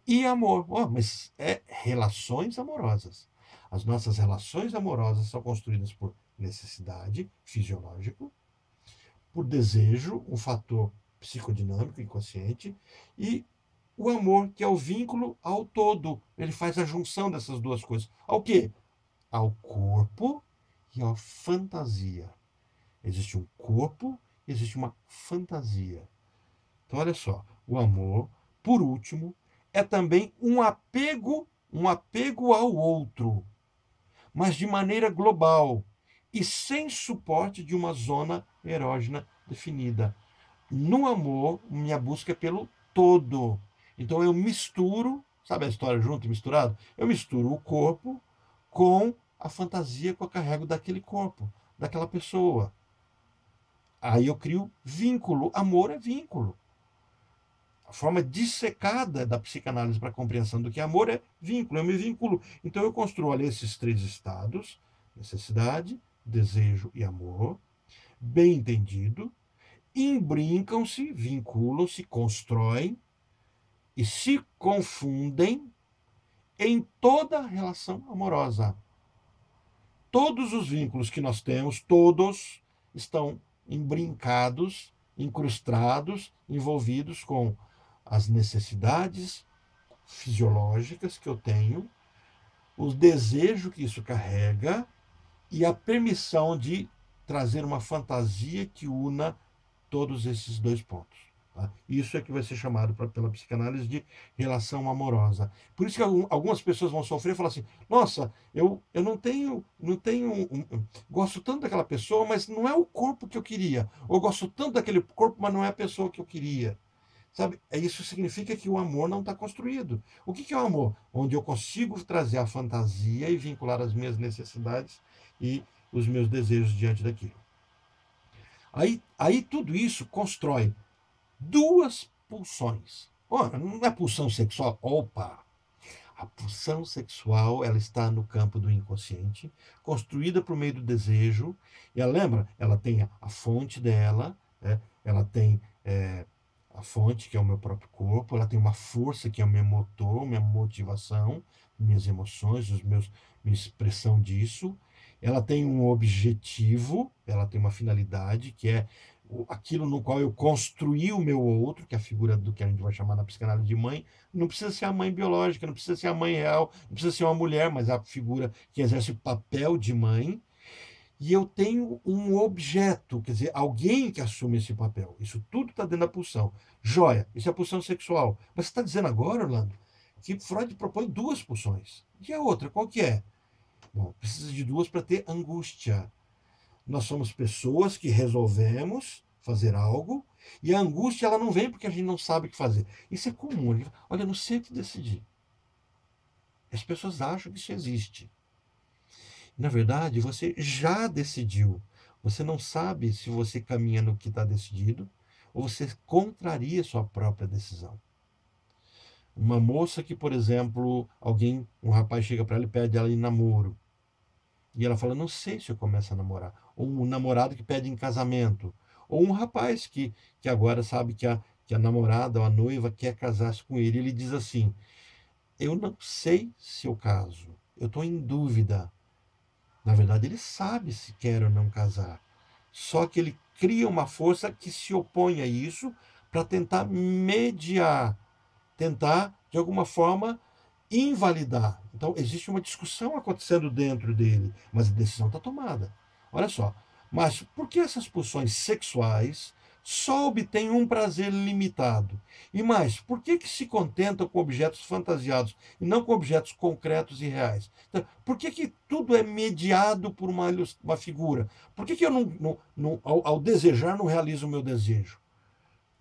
e amor. Mas é relações amorosas. As nossas relações amorosas são construídas por necessidade, fisiológico, por desejo, um fator psicodinâmico, inconsciente, e o amor, que é o vínculo ao todo. Ele faz a junção dessas 2 coisas. Ao quê? Ao corpo e à fantasia. Existe um corpo e existe uma fantasia. Então, olha só, o amor, por último, é também um apego ao outro, mas de maneira global e sem suporte de uma zona erógena definida. No amor, minha busca é pelo todo. Então eu misturo, sabe a história junto e misturado? Eu misturo o corpo com a fantasia que eu carrego daquele corpo, daquela pessoa. Aí eu crio vínculo. Amor é vínculo. A forma dissecada da psicanálise para a compreensão do que é amor é vínculo. Eu me vinculo. Então eu construo ali esses 3 estados: necessidade, desejo e amor, bem entendido, imbrincam-se, vinculam-se, constroem e se confundem em toda relação amorosa. Todos os vínculos que nós temos, todos estão imbrincados, incrustados, envolvidos com as necessidades fisiológicas que eu tenho, o desejo que isso carrega e a permissão de trazer uma fantasia que una todos esses dois pontos. Tá? Isso é que vai ser chamado pela psicanálise de relação amorosa. Por isso que algumas pessoas vão sofrer e falar assim: nossa, eu gosto tanto daquela pessoa, mas não é o corpo que eu queria. Ou gosto tanto daquele corpo, mas não é a pessoa que eu queria. Sabe? Isso significa que o amor não está construído. O que é o amor? Onde eu consigo trazer a fantasia e vincular as minhas necessidades e os meus desejos diante daquilo. Aí tudo isso constrói duas pulsões. Não é pulsão sexual? Opa! A pulsão sexual, ela está no campo do inconsciente, construída por meio do desejo. E ela, lembra? Ela tem a fonte dela, ela tem a fonte, que é o meu próprio corpo, ela tem uma força, que é o meu motor, minha motivação, minhas emoções, minha expressão disso. Ela tem um objetivo, ela tem uma finalidade, que é aquilo no qual eu construí o meu outro, que é a figura do que a gente vai chamar na psicanálise de mãe. Não precisa ser a mãe biológica, não precisa ser a mãe real, não precisa ser uma mulher, mas a figura que exerce o papel de mãe. E eu tenho um objeto, quer dizer, alguém que assume esse papel. Isso tudo está dentro da pulsão. Joia, isso é a pulsão sexual. Mas você está dizendo agora, Orlando, que Freud propõe duas pulsões. E a outra, qual que é? Bom, precisa de duas para ter angústia. Nós somos pessoas que resolvemos fazer algo e a angústia ela não vem porque a gente não sabe o que fazer. Isso é comum. Olha, eu não sei o que decidir. As pessoas acham que isso existe. Na verdade, você já decidiu. Você não sabe se você caminha no que está decidido ou você contraria sua própria decisão. Uma moça que, por exemplo, um rapaz chega para ela e pede ela em namoro. E ela fala, não sei se eu começo a namorar. Ou um namorado que pede em casamento. Ou um rapaz que agora sabe que a namorada ou a noiva quer casar-se com ele. Ele diz assim, eu não sei se eu caso. Eu estou em dúvida. Na verdade, ele sabe se quer ou não casar. Só que ele cria uma força que se opõe a isso para tentar mediar. Tentar, de alguma forma, invalidar. Então, existe uma discussão acontecendo dentro dele, mas a decisão está tomada. Olha só, mas por que essas pulsões sexuais só obtêm um prazer limitado? E mais, por que se contentam com objetos fantasiados e não com objetos concretos e reais? Então, por que tudo é mediado por uma figura? Por que eu, ao desejar, não realizo o meu desejo?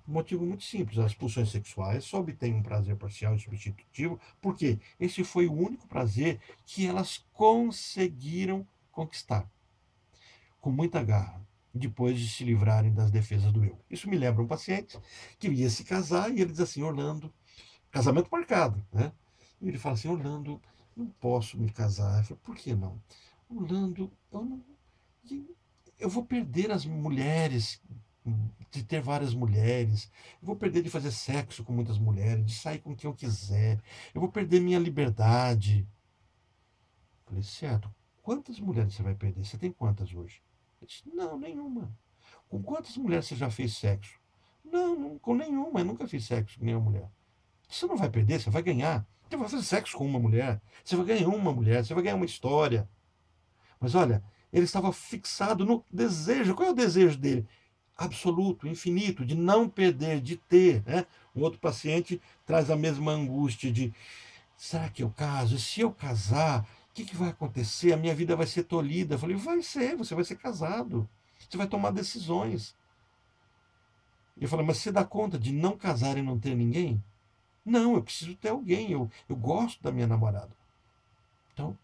Um motivo muito simples, as pulsões sexuais só obtêm um prazer parcial e substitutivo, porque esse foi o único prazer que elas conseguiram conquistar, com muita garra, depois de se livrarem das defesas do eu. Isso me lembra um paciente que ia se casar e ele diz assim, Orlando, casamento marcado, né? E ele fala assim, Orlando, não posso me casar. Eu falei, por que não? Orlando, eu vou perder as mulheres, de ter várias mulheres, eu vou perder de fazer sexo com muitas mulheres, de sair com quem eu quiser, eu vou perder minha liberdade. Eu falei, certo, quantas mulheres você vai perder? Você tem quantas hoje? Ele disse, não, nenhuma. Com quantas mulheres você já fez sexo? Não, com nenhuma, eu nunca fiz sexo com nenhuma mulher. Você não vai perder, você vai ganhar. Você vai fazer sexo com uma mulher, você vai ganhar uma mulher, você vai ganhar uma história. Mas olha, ele estava fixado no desejo. Qual é o desejo dele? Absoluto, infinito, de não perder, de ter. Né? Um outro paciente traz a mesma angústia de, será que eu caso? E se eu casar, o que vai acontecer? A minha vida vai ser tolhida. Eu falei, vai ser, você vai ser casado. Você vai tomar decisões. E eu falei, mas você dá conta de não casar e não ter ninguém? Não, eu preciso ter alguém, eu gosto da minha namorada. Então,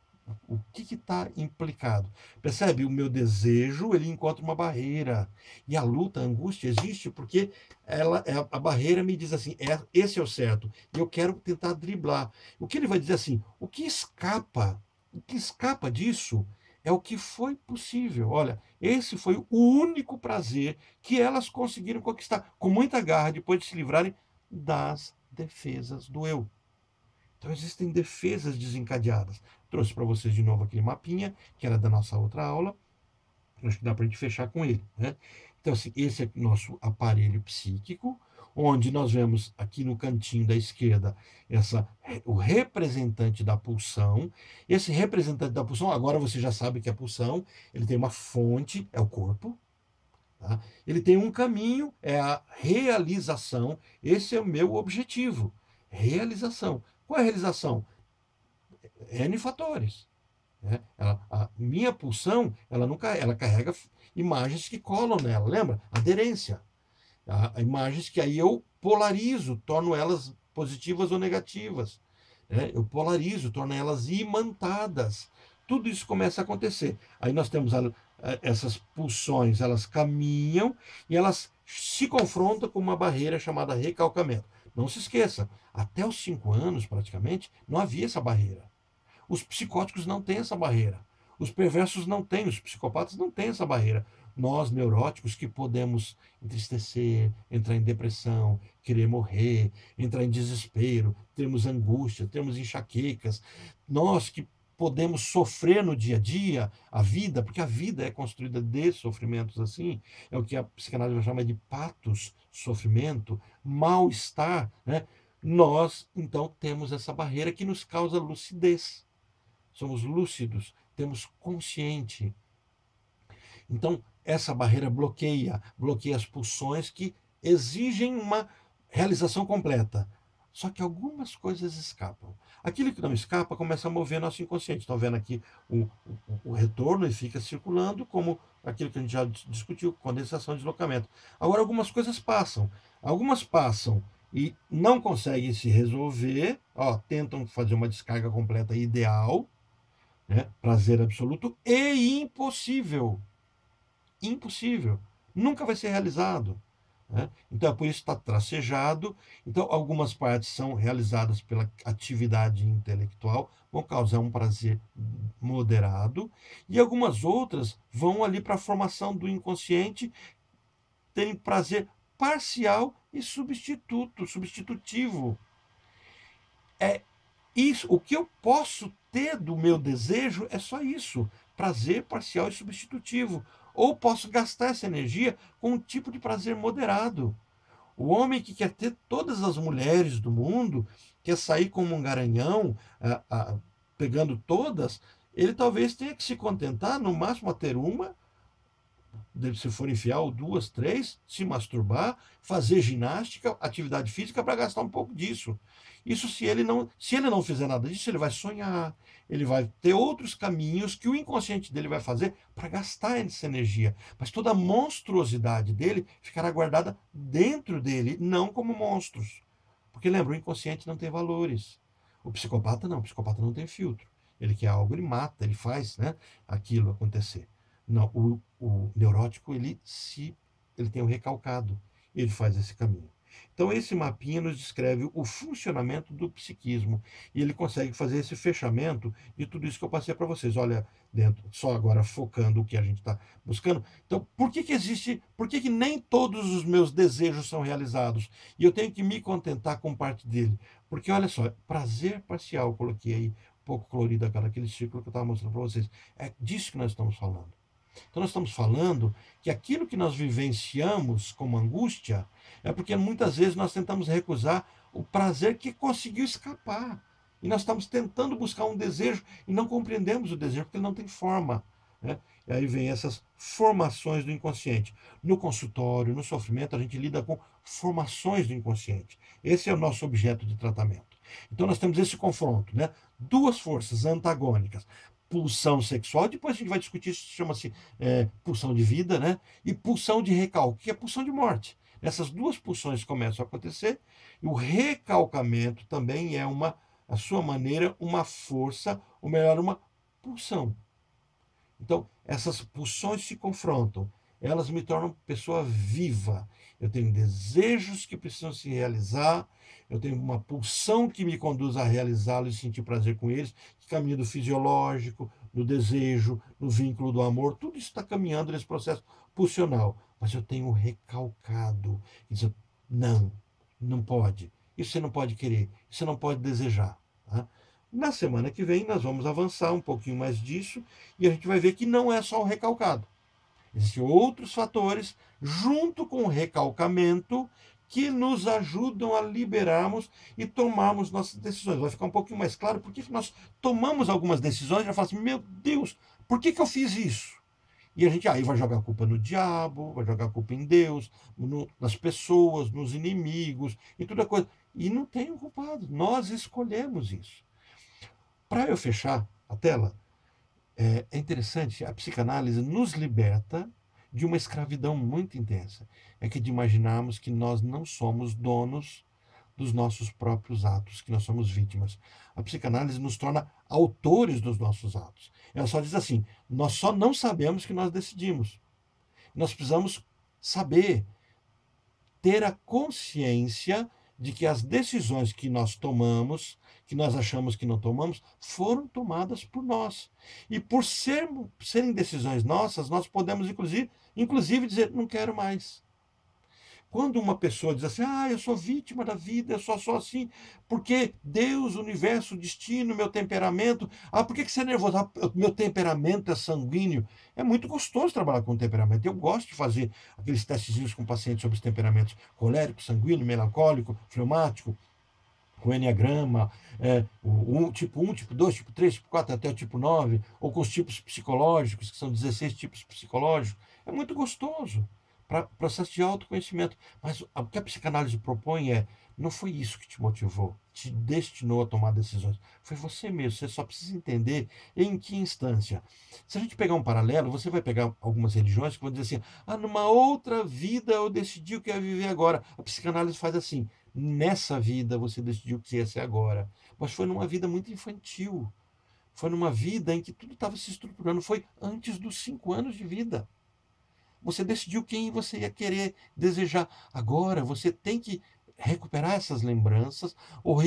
o que está implicado? Percebe? O meu desejo, ele encontra uma barreira. E a luta, a angústia existe porque a barreira me diz assim, esse é o certo. E eu quero tentar driblar. O que ele vai dizer assim, o que escapa disso é o que foi possível. Olha, esse foi o único prazer que elas conseguiram conquistar com muita garra depois de se livrarem das defesas do eu. Então existem defesas desencadeadas. Trouxe para vocês de novo aquele mapinha, que era da nossa outra aula. Acho que dá para a gente fechar com ele. Né? Então, assim, esse é o nosso aparelho psíquico, onde nós vemos aqui no cantinho da esquerda o representante da pulsão. Esse representante da pulsão, agora você já sabe que a pulsão, ele tem uma fonte, é o corpo, tá? Ele tem um caminho, é a realização. Esse é o meu objetivo, realização. Qual é a realização? N fatores. Né? A minha pulsão, ela carrega imagens que colam nela, lembra? Aderência. Imagens que aí eu polarizo, torno elas positivas ou negativas. Né? Eu polarizo, torno elas imantadas. Tudo isso começa a acontecer. Aí nós temos essas pulsões, elas caminham e elas se confrontam com uma barreira chamada recalcamento. Não se esqueça, até os 5 anos, praticamente, não havia essa barreira. Os psicóticos não têm essa barreira. Os perversos não têm, os psicopatas não têm essa barreira. Nós, neuróticos, que podemos entristecer, entrar em depressão, querer morrer, entrar em desespero, termos angústia, termos enxaquecas. Nós que podemos sofrer no dia a dia, a vida, porque a vida é construída de sofrimentos assim, é o que a psicanálise vai chamar de patos, sofrimento, mal-estar, né? Nós, então, temos essa barreira que nos causa lucidez. Somos lúcidos, temos consciente. Então, essa barreira bloqueia as pulsões que exigem uma realização completa. Só que algumas coisas escapam. Aquilo que não escapa começa a mover nosso inconsciente. Estão vendo aqui o retorno e fica circulando, como aquilo que a gente já discutiu, condensação e deslocamento. Agora, algumas coisas passam. Algumas passam e não conseguem se resolver, tentam fazer uma descarga completa ideal, né? Prazer absoluto e impossível. Impossível. Nunca vai ser realizado. Né? Então, é por isso que está tracejado. Então, algumas partes são realizadas pela atividade intelectual, vão causar um prazer moderado, e algumas outras vão ali para a formação do inconsciente, terem prazer parcial e substitutivo. É isso. O que eu posso ter do meu desejo é só isso: prazer parcial e substitutivo. Ou posso gastar essa energia com um tipo de prazer moderado. O homem que quer ter todas as mulheres do mundo, quer sair como um garanhão, pegando todas, ele talvez tenha que se contentar, no máximo, a ter uma, se for infiel, 2, 3, se masturbar, fazer ginástica, atividade física para gastar um pouco disso. Isso se ele não fizer nada disso, ele vai sonhar, ele vai ter outros caminhos que o inconsciente dele vai fazer para gastar essa energia. Mas toda a monstruosidade dele ficará guardada dentro dele, não como monstros. Porque lembra, o inconsciente não tem valores. O psicopata não tem filtro. Ele quer algo, ele mata, ele faz, né, aquilo acontecer. Não, o neurótico, ele tem o recalcado, ele faz esse caminho. Então, esse mapinha nos descreve o funcionamento do psiquismo, e ele consegue fazer esse fechamento de tudo isso que eu passei para vocês. Olha, dentro, só agora focando o que a gente está buscando. Então, por que nem todos os meus desejos são realizados? E eu tenho que me contentar com parte dele. Porque, olha só, prazer parcial, eu coloquei aí, um pouco colorido aquele círculo que eu estava mostrando para vocês. É disso que nós estamos falando. Então, nós estamos falando que aquilo que nós vivenciamos como angústia é porque muitas vezes nós tentamos recusar o prazer que conseguiu escapar. E nós estamos tentando buscar um desejo e não compreendemos o desejo porque ele não tem forma. Né? E aí vem essas formações do inconsciente. No consultório, no sofrimento, a gente lida com formações do inconsciente. Esse é o nosso objeto de tratamento. Então, nós temos esse confronto, né? Duas forças antagônicas. Pulsão sexual, depois a gente vai discutir, isso chama-se pulsão de vida, né? E pulsão de recalque, que é pulsão de morte. Essas duas pulsões começam a acontecer, e o recalcamento também é a sua maneira, uma força, ou melhor, uma pulsão. Então, essas pulsões se confrontam, elas me tornam pessoa viva. Eu tenho desejos que precisam se realizar, eu tenho uma pulsão que me conduz a realizá-los e sentir prazer com eles, que caminha do fisiológico, do desejo, do vínculo do amor, tudo isso está caminhando nesse processo pulsional. Mas eu tenho recalcado, dizendo, não pode, isso você não pode querer, isso você não pode desejar. Tá? Na semana que vem nós vamos avançar um pouquinho mais disso e a gente vai ver que não é só o recalcado. Existem outros fatores, junto com o recalcamento, que nos ajudam a liberarmos e tomarmos nossas decisões. Vai ficar um pouquinho mais claro por que nós tomamos algumas decisões e já fala assim, meu Deus, por que eu fiz isso? E a gente aí vai jogar a culpa no diabo, vai jogar a culpa em Deus, nas pessoas, nos inimigos e toda coisa. E não tem um culpado, nós escolhemos isso. Para eu fechar a tela, é interessante, a psicanálise nos liberta de uma escravidão muito intensa. É que de imaginarmos que nós não somos donos dos nossos próprios atos, que nós somos vítimas. A psicanálise nos torna autores dos nossos atos. Ela só diz assim, nós só não sabemos que nós decidimos. Nós precisamos saber, ter a consciência de que as decisões que nós tomamos, que nós achamos que não tomamos, foram tomadas por nós. E por serem decisões nossas, nós podemos, inclusive dizer, não quero mais. Quando uma pessoa diz assim, eu sou vítima da vida, eu só sou assim, porque Deus, o universo, o destino, meu temperamento. Por que você é nervoso? Meu temperamento é sanguíneo. É muito gostoso trabalhar com temperamento. Eu gosto de fazer aqueles testezinhos com pacientes sobre os temperamentos colérico, sanguíneo, melancólico, fleumático, com enneagrama, tipo 1, tipo 2, tipo 3, tipo 4, até o tipo 9, ou com os tipos psicológicos, que são 16 tipos psicológicos. É muito gostoso. Para processo de autoconhecimento. Mas o que a psicanálise propõe não foi isso que te motivou, te destinou a tomar decisões. Foi você mesmo, você só precisa entender em que instância. Se a gente pegar um paralelo, você vai pegar algumas religiões que vão dizer assim, numa outra vida eu decidi o que ia viver agora. A psicanálise faz assim, nessa vida você decidiu o que ia ser agora. Mas foi numa vida muito infantil. Foi numa vida em que tudo estava se estruturando. Foi antes dos 5 anos de vida. Você decidiu quem você ia querer desejar. Agora você tem que recuperar essas lembranças, ou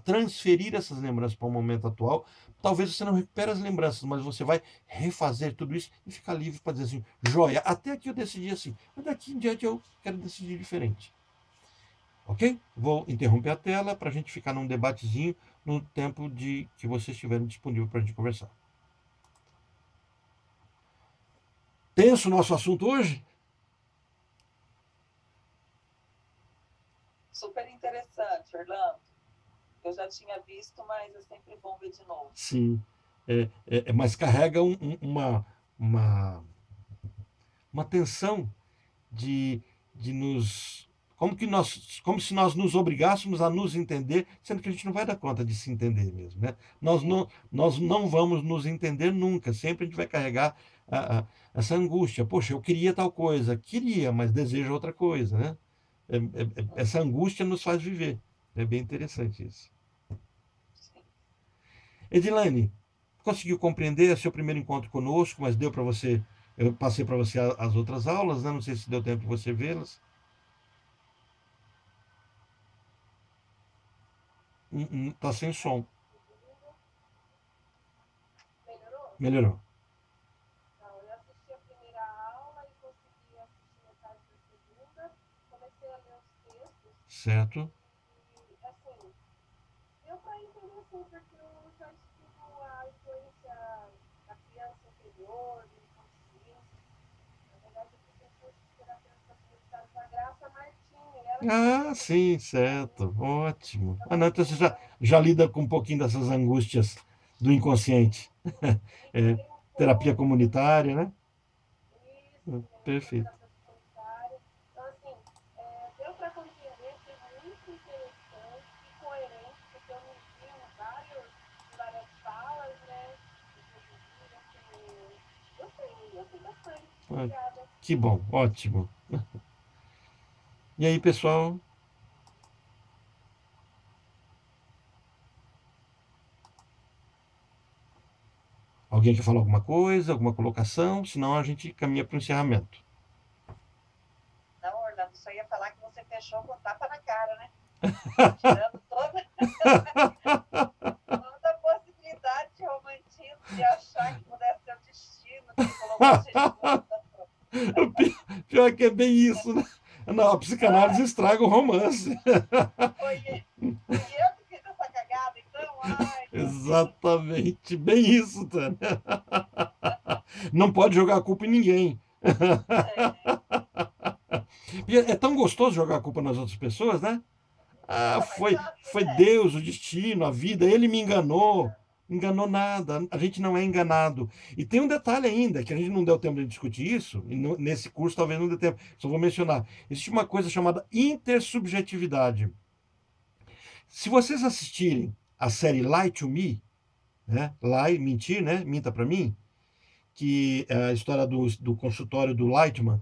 transferir essas lembranças para o momento atual. Talvez você não recupere as lembranças, mas você vai refazer tudo isso e ficar livre para dizer assim, joia, até aqui eu decidi assim, mas daqui em diante eu quero decidir diferente. Ok? Vou interromper a tela para a gente ficar num debatezinho no tempo que vocês estiverem disponível para a gente conversar. Tenso o nosso assunto hoje? Super interessante, Orlando. Eu já tinha visto, mas é sempre bom ver de novo. Sim, mas carrega uma tensão de nos... Como se nós nos obrigássemos a nos entender, sendo que a gente não vai dar conta de se entender mesmo, né? Nós não vamos nos entender nunca, sempre a gente vai carregar essa angústia. Poxa, eu queria tal coisa, mas desejo outra coisa, né? Essa angústia nos faz viver. É bem interessante isso. Edilane, conseguiu compreender seu primeiro encontro conosco, mas deu para você... Eu passei para você as outras aulas, né? Não sei se deu tempo de você vê-las. Tá sem som. Melhorou? Melhorou. Não, eu assisti a primeira aula e consegui assistir metade da segunda. Comecei a ler os textos. Certo. E, assim, deu para entender assim, porque eu já estudo a influência da criança interior, do inconsciente. Na verdade, eu fui professora de terapeuta comunitária da Graça Martini. Sim, certo. Ótimo. Não, então você já lida com um pouquinho dessas angústias do inconsciente. Terapia comunitária, né? Isso, Perfeito. então, assim, deu para compreender, foi muito interessante e coerente, porque eu me vi em várias falas, né? Gostei bastante. Obrigada. Que bom, ótimo. E aí, pessoal? Alguém quer falar alguma coisa, alguma colocação? Senão a gente caminha para o encerramento. Não, Orlando, só ia falar que você fechou com tapa na cara, né? Tirando toda a possibilidade de romantismo, de achar que pudesse ser o destino, que colocou o pior que é bem isso, né? Não, a psicanálise estraga o romance. Foi eu que fiz essa cagada, então? Ai, exatamente, bem isso, Tânia. Não pode jogar a culpa em ninguém. E é tão gostoso jogar a culpa nas outras pessoas, né? Ah, Não, mas só que foi Deus, o destino, a vida, ele me enganou. Enganou nada, a gente não é enganado. E tem um detalhe ainda, que a gente não deu tempo de discutir isso, e nesse curso talvez não dê tempo, só vou mencionar. Existe uma coisa chamada intersubjetividade. Se vocês assistirem a série Lie to Me, né? Lie, mentir, né? Minta para mim, que é a história do consultório do Lightman,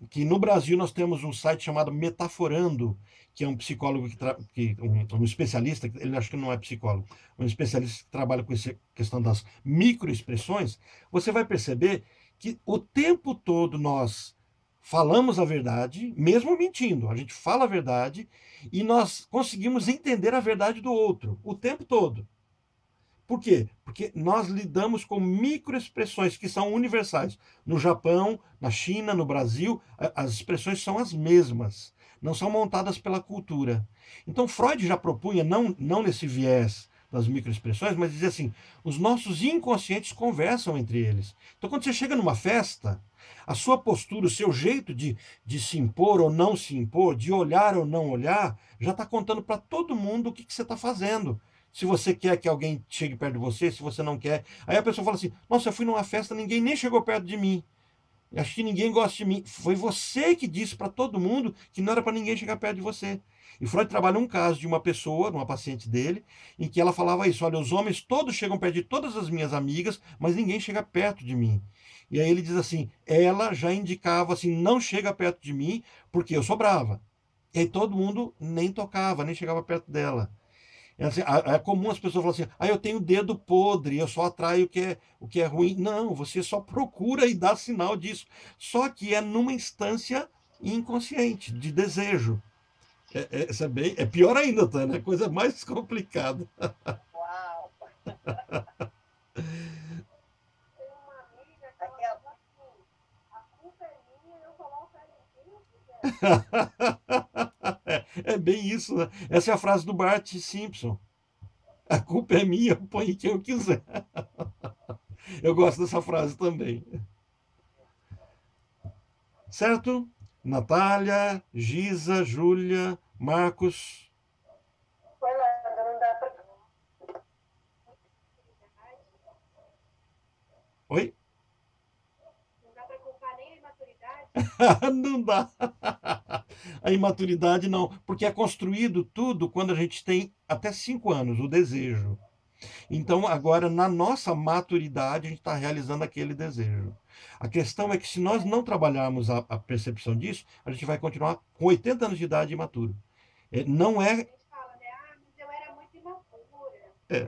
que no Brasil nós temos um site chamado Metaforando, que é um psicólogo um especialista, ele acho que não é psicólogo, um especialista que trabalha com essa questão das microexpressões. Você vai perceber que o tempo todo nós falamos a verdade, mesmo mentindo, a gente fala a verdade e nós conseguimos entender a verdade do outro o tempo todo. Por quê? Porque nós lidamos com microexpressões que são universais. No Japão, na China, no Brasil, as expressões são as mesmas, não são montadas pela cultura. Então, Freud já propunha, não nesse viés das microexpressões, mas dizia assim: os nossos inconscientes conversam entre eles. Então, quando você chega numa festa, a sua postura, o seu jeito de se impor ou não se impor, de olhar ou não olhar, já está contando para todo mundo o que você está fazendo. Se você quer que alguém chegue perto de você, se você não quer. Aí a pessoa fala assim: nossa, eu fui numa festa, ninguém nem chegou perto de mim. Acho que ninguém gosta de mim. Foi você que disse para todo mundo que não era para ninguém chegar perto de você. E Freud trabalha um caso de uma pessoa, uma paciente dele, em que ela falava isso: olha, os homens todos chegam perto de todas as minhas amigas, mas ninguém chega perto de mim. E aí ele diz assim: ela já indicava assim, não chega perto de mim, porque eu sou brava. E aí todo mundo nem tocava, nem chegava perto dela. É, assim, é comum as pessoas falarem assim: ah, eu tenho dedo podre, eu só atraio o que é ruim. Não, você só procura e dá sinal disso. Só que é numa instância inconsciente, de desejo. Isso é pior ainda, tá? É coisa mais complicada. uau! Tem uma amiga que ela Aquela. fala assim, a culpa é minha e eu coloco ela em quem eu quiser. É bem isso, né? Essa é a frase do Bart Simpson. A culpa é minha, eu ponho quem eu quiser. Eu gosto dessa frase também. Certo? Natália, Giza, Júlia, Marcos. Orlando, não dá pra. Oi? Não dá para culpar nem a imaturidade. Não dá. A imaturidade não, porque é construído tudo quando a gente tem até 5 anos, o desejo. Então, agora, na nossa maturidade, a gente está realizando aquele desejo. A questão é que se nós não trabalharmos a percepção disso, a gente vai continuar com 80 anos de idade imaturo. Não A é. gente fala, né? Ah, mas eu era muito imatura. É.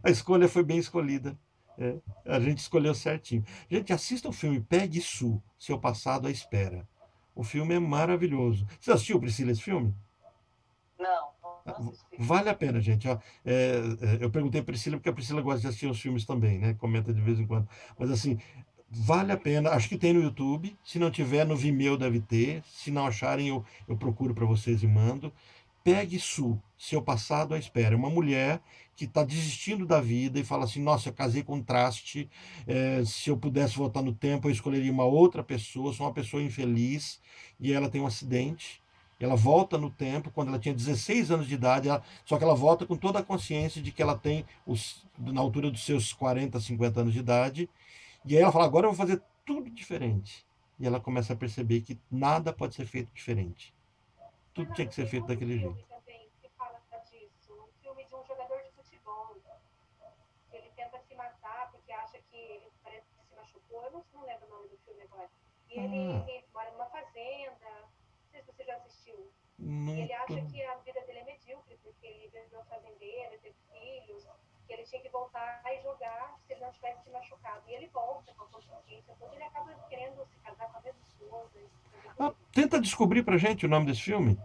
A escolha foi bem escolhida. É. A gente escolheu certinho. Gente, assista o filme Pegue Sue, Seu Passado à Espera. O filme é maravilhoso. Você assistiu, Priscila, esse filme? Não, não assisti. Vale a pena, gente. Ó, eu perguntei a Priscila, porque a Priscila gosta de assistir os filmes também, né? Comenta de vez em quando. Mas assim, vale a pena. Acho que tem no YouTube. Se não tiver, no Vimeo deve ter. Se não acharem, eu procuro para vocês e mando. Pegue Sue, Seu Passado à Espera. É uma mulher que está desistindo da vida e fala assim: nossa, eu casei com um traste. Se eu pudesse voltar no tempo, eu escolheria uma outra pessoa. Sou uma pessoa infeliz. E ela tem um acidente. Ela volta no tempo, quando ela tinha 16 anos de idade, só que ela volta com toda a consciência de que ela tem, na altura dos seus 40, 50 anos de idade. E aí ela fala: agora eu vou fazer tudo diferente. E ela começa a perceber que nada pode ser feito diferente. Tudo tinha que ser feito daquele jeito. Tem um filme também que fala disso. Um filme de um jogador de futebol. Ele tenta se matar porque acha que ele parece que se machucou. Eu não lembro o nome do filme agora. E ele mora numa fazenda. Não sei se você já assistiu. E ele acha Nunca. que a vida dele é medíocre, porque ele virou fazendeiro, teve filhos, que ele tinha que voltar e jogar se ele não tivesse se machucado. E ele volta com a consciência toda, ele acaba querendo se casar com a mesma esposa. Tenta descobrir pra gente o nome desse filme.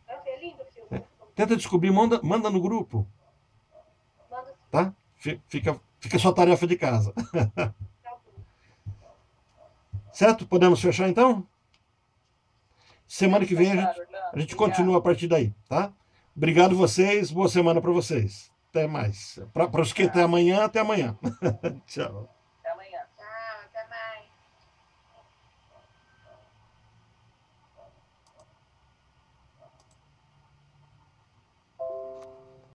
É lindo o filme. Tenta descobrir, manda no grupo, Manda tá? Fica sua tarefa de casa. tá bom. Certo? Podemos fechar então? Semana que vem Fechado, a Orlando. gente continua a partir daí, tá? Obrigado vocês, boa semana para vocês. Até mais. Para os que até amanhã, até amanhã. Tchau.